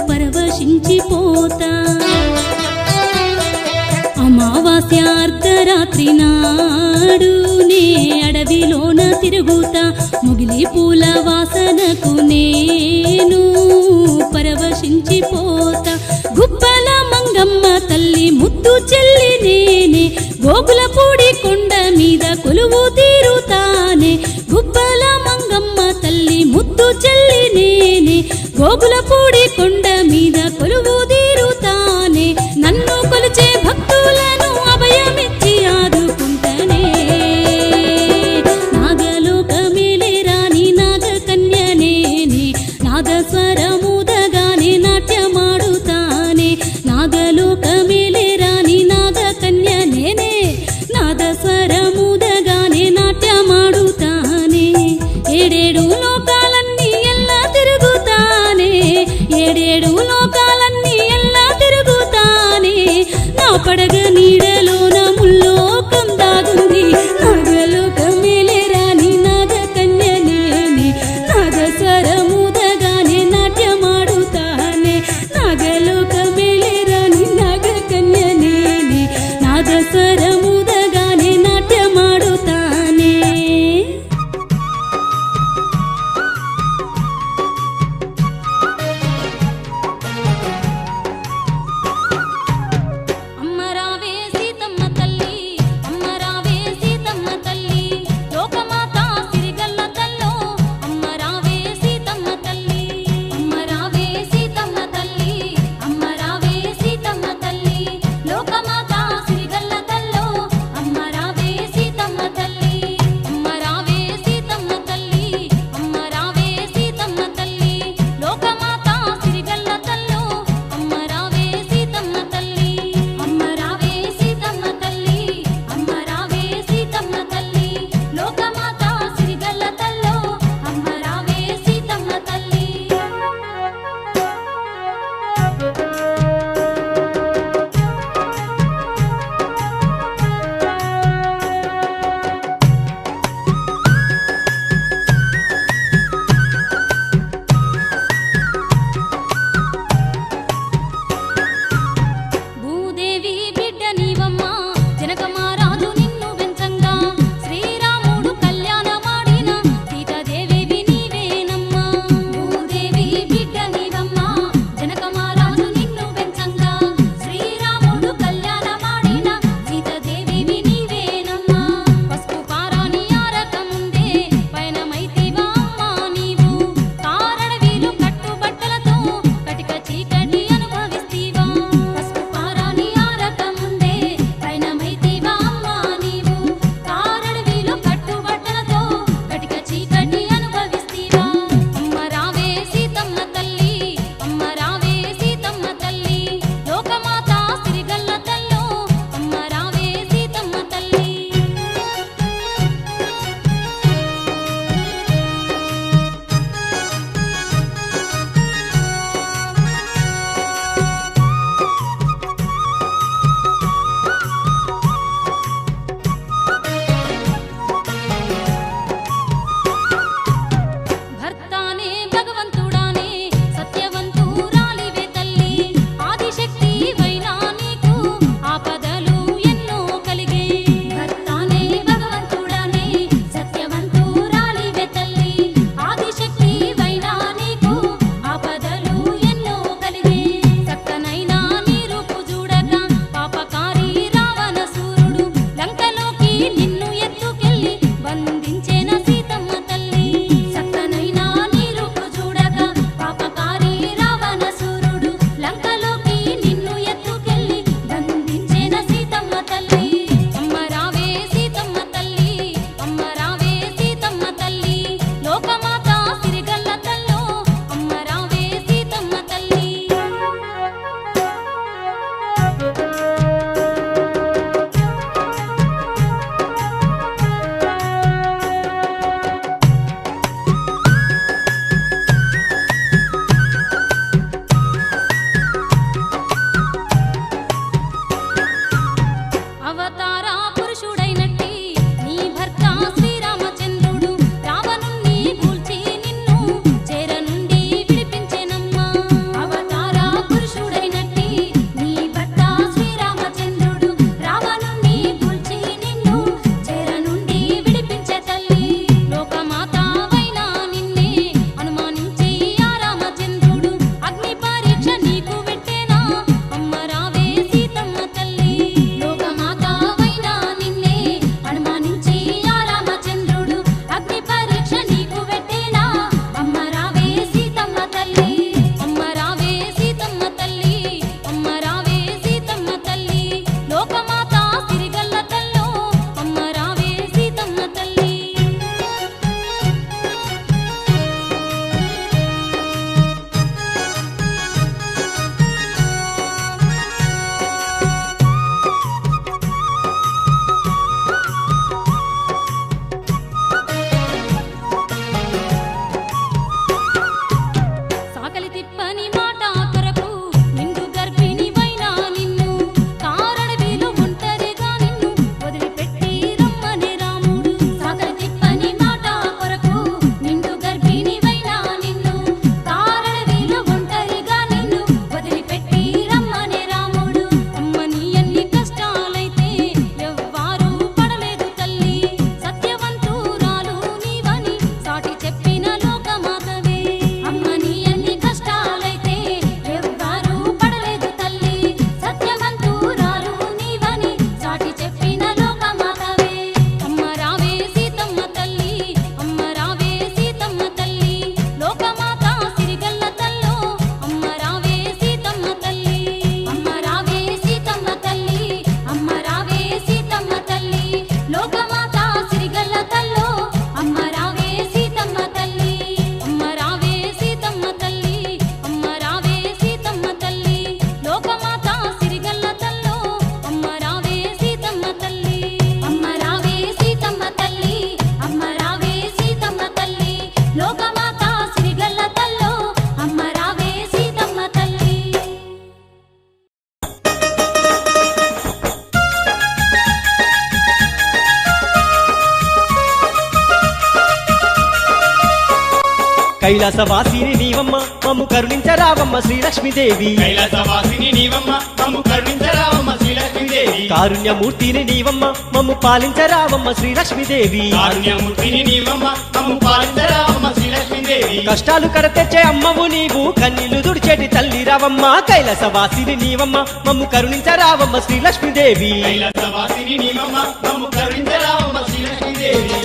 పరవశించిపోతా అమావాస్య అర్ధరాత్రి నాడు నే అడవిలోన తిరుగుతా ముగిలి పూల వాసనకు నేను పరవశించిపోతా గుబ్బల మంగమ్మ తల్లి ముద్దు చెల్లి నేనే గోకులపూడి కొండ మీద కొలువు తీరుతానే గుబ్బల మంగమ్మ తల్లి ముద్దు చెల్లి నేనే గోకులపూడి కొండ మీద కొలువు తీరుతానే నన్ను కొలిచే భక్తులను అభయమిచ్చి ఆదుకుంటనే నాగలోకమేలే రాణి నాగ కన్యనేనే నాదస్వరముదగానే నాట్యమాడుతానే నాగలోకమేలే రాణి నాగ కన్యనేనే నాదస్వరముదగానే నాట్యమాడుతానే ఏడేడు లోకాలన్నీ ఎల్లా తిరుగుతానే ఏడేడు కైలాసవాసిని నీవమ్మ మమ్ము కరుణించరావమ్మ శ్రీలక్ష్మీదేవి కైలాసవాసిని నీవమ్మ మమ్ము కరుణించరావమ్మ శ్రీలక్ష్మీదేవి కారుణ్యమూర్తిని నీవమ్మ మమ్ము పాలించరావమ్మ శ్రీలక్ష్మీదేవి కారుణ్యమూర్తిని నీవమ్మ మమ్ము పాలించరావమ్మ శ్రీలక్ష్మీదేవి కష్టాలు కడతెచ్చే అమ్మవు నీవు కన్నీళ్లు దుడిచేటి తల్లి రావమ్మ కైలాసవాసిని నీవమ్మ మమ్ము కరుణించరావమ్మ శ్రీలక్ష్మీదేవి కైలాసవాసిని నీవమ్మ మమ్ము కరుణించరావమ్మ శ్రీలక్ష్మీదేవి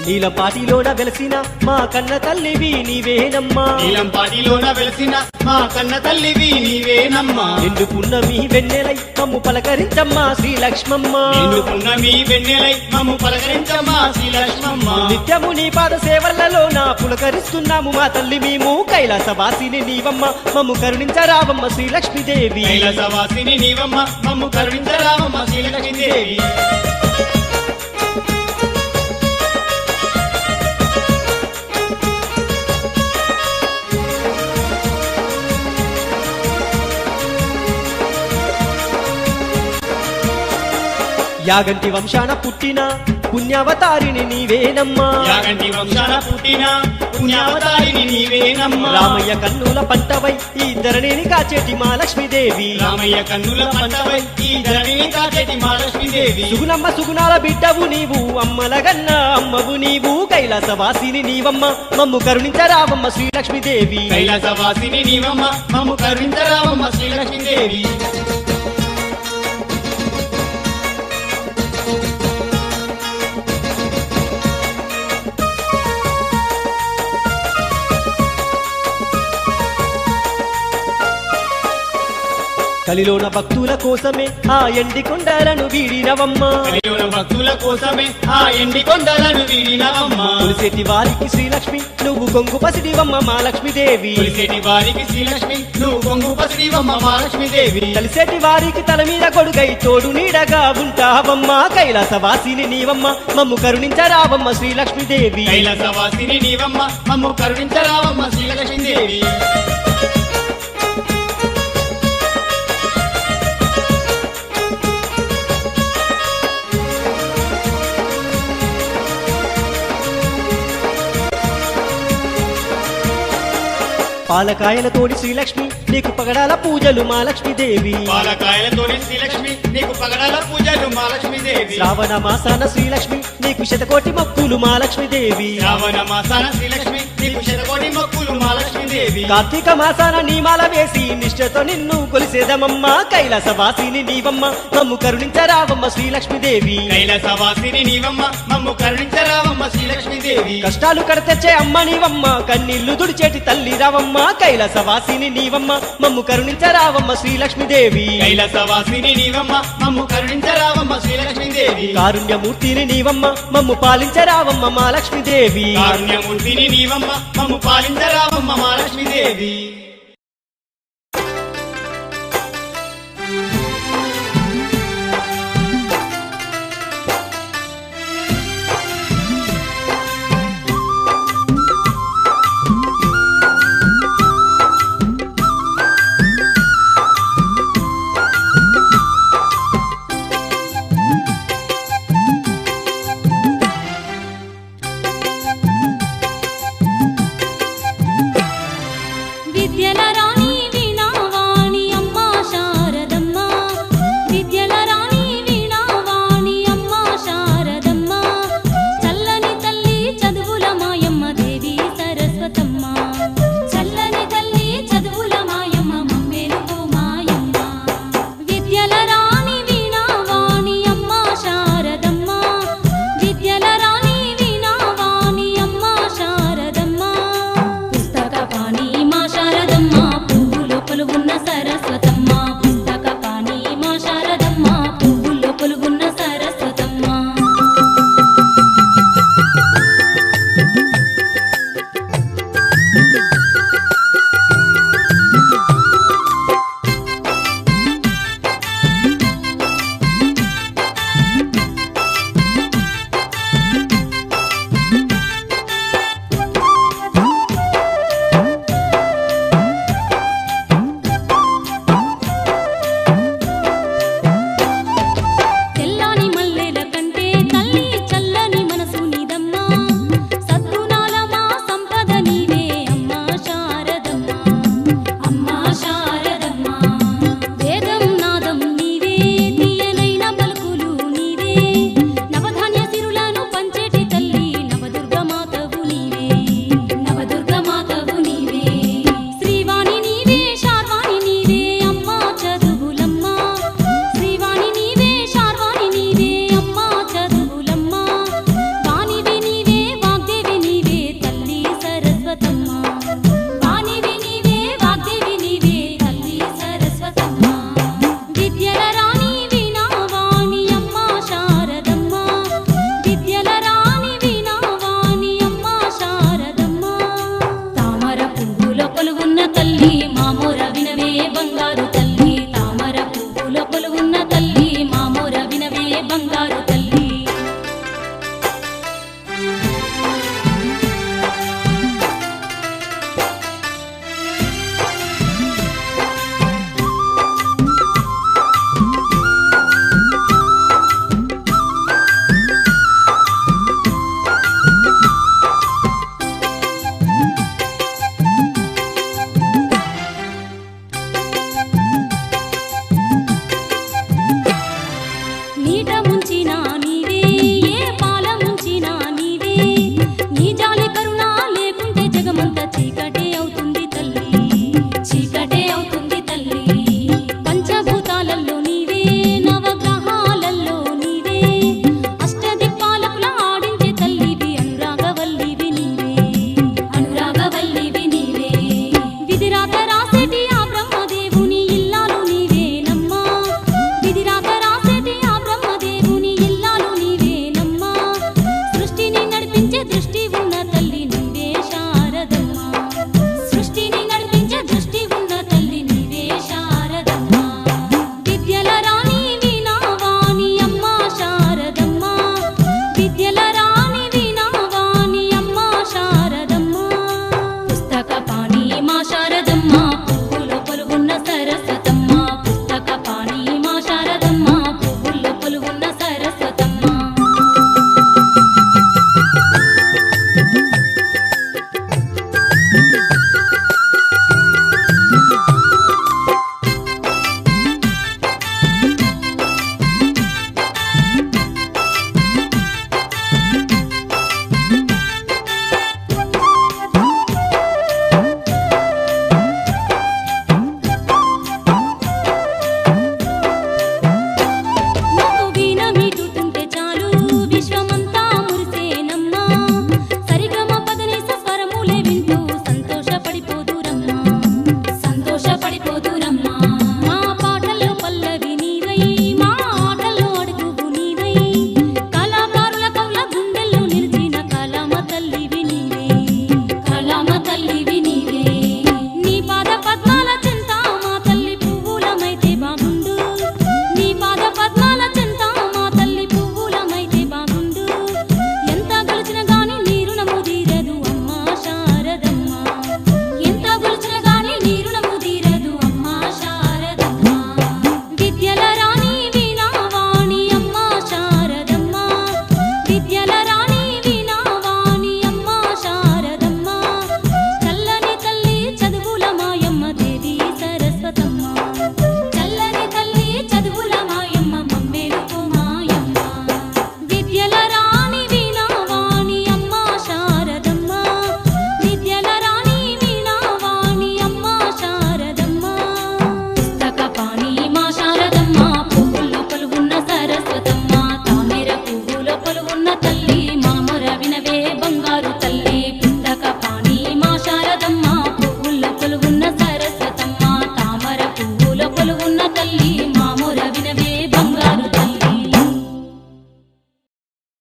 నీలపాటిలోన వెలసిన మా కన్న తల్లివి నీవేనమ్మా నీలంపాటిలోన వెలిసిన మా కన్న తల్లివి నీవేనమ్మా ఎండుకున్న మీ వెన్నెలై మమ్ము పలకరించమ్మా శ్రీలక్ష్మమ్మ నిన్నుకున్న మీ వెన్నెలై మమ్ము పలకరించమ్మా శ్రీలక్ష్మమ్మ నిత్యము నీ పాద సేవలలో నా పులకరిస్తున్నాము మా తల్లి మేము కైలాసవాసిని నీవమ్మ మమ్ము కరుణించరావమ్మ శ్రీలక్ష్మీదేవి కైలాసవాసిని నీవమ్మ మమ్ము కరుణించరావమ్మ శ్రీలక్ష్మీదేవి యాగంటి వంశాన పుట్టిన పుణ్యావతారిని నీవేనమ్మా యాగంటి వంశాన పుట్టిన పుణ్యావతారిని నీవేనమ్మా రామయ్య కన్నుల పంటవై ఈ ధరణిని కాచేటి మా లక్ష్మీదేవి రామయ్య కన్నుల పంటవై ఈ ధరణిని కాచేటి మా లక్ష్మీదేవి సుగుణమ్మ సుగుణాల బిడ్డవు నీవు అమ్మలగన్న అమ్మవు నీవు కైలాసవాసిని నీవమ్మ మమ్ము కరుణించరావమ్మ శ్రీలక్ష్మీదేవి కైలాసవాసిని నీవమ్మ మమ్ము కరుణించరావమ్మ శ్రీలక్ష్మీదేవి కలిలోన భక్తుల కోసమే ఆ ఎండి కొండలను వీడినవమ్మ కలియుగ భక్తుల కోసమే ఆ ఎండి కొండలను వీడినవమ్మ కొలిసేటి వారికి శ్రీలక్ష్మి నువ్వు కొంగు పసిడివమ్మ మా లక్ష్మీదేవి కొలిసేటి వారికి శ్రీలక్ష్మి నువ్వు కొంగు పసిడివమ్మ మా లక్ష్మీదేవి కలిసేటి వారికి తల మీద కొడుగై తోడు నీడగా ఉంటావమ్మ కైలాసవాసిని నీవమ్మ మమ్ము కరుణించరావమ్మ శ్రీలక్ష్మీదేవి కైలాసవాసిని నీవమ్మ మమ్ము కరుణించరావమ్మ శ్రీలక్ష్మీదేవి పాలకాయలతోడి శ్రీలక్ష్మి నీకు పగడాల పూజలు మా లక్ష్మీదేవి పాలకాయలతోని శ్రీలక్ష్మి నీకు పగడాల పూజలు మా లక్ష్మీదేవి శ్రావణ మాసాన శ్రీలక్ష్మి నీకు శతకోటి మొక్కులు మా లక్ష్మీదేవి శ్రావణ మాసాన శ్రీలక్ష్మి నీకు శతకోటి మొక్కులు మా లక్ష్మీదేవి కార్తీక మాసాన నీమాల వేసి నిష్ఠతో నిన్ను కొలిసేదమమ్మ కైలాసవాసిని నీవమ్మ మమ్ము కరుణించరావమ్మ శ్రీలక్ష్మీదేవి కైలాసవాసిని నీవమ్మ మమ్ము కరుణించరావమ్మ శ్రీలక్ష్మీదేవి కష్టాలు కడతెచ్చే అమ్మ నీవమ్మ కన్నీళ్లు దుడిచేటి తల్లి రావమ్మ కైలాసవాసిని నీవమ్మ మమ్ము కరుణించరావమ్మ శ్రీలక్ష్మీదేవి కైలాసవాసిని నీవమ్మ మమ్ము కరుణించరావమ్మ శ్రీలక్ష్మీదేవి కారుణ్యమూర్తిని నీవమ్మ మమ్ము పాలించరావమ్మ మా లక్ష్మీదేవి కారుణ్యమూర్తిని నీవమ్మ మమ్ము పాలించరావమ్మ మా లక్ష్మీదేవి నీ జాలి కరుణ లేకుంటే జగమంతా చీకటే అవుతుంది తల్లి, చీకటే అవుతుంది తల్లి. పంచభూతాలలో నీవే, నవగ్రహాలలో నీవే, అష్టదిక్పాలకుల ఆడించే తల్లివి, అనురాగవల్లివి నీవే, అనురాగవల్లివి నీవే. విధిరాత రాసేటి ఆ బ్రహ్మదేవుని ఇల్లాలు నీవేనమ్మా, విధిరాత రాసేటి ఆ బ్రహ్మదేవుని ఇల్లాలు నీవేనమ్మా. సృష్టిని నడిపించే దృష్టి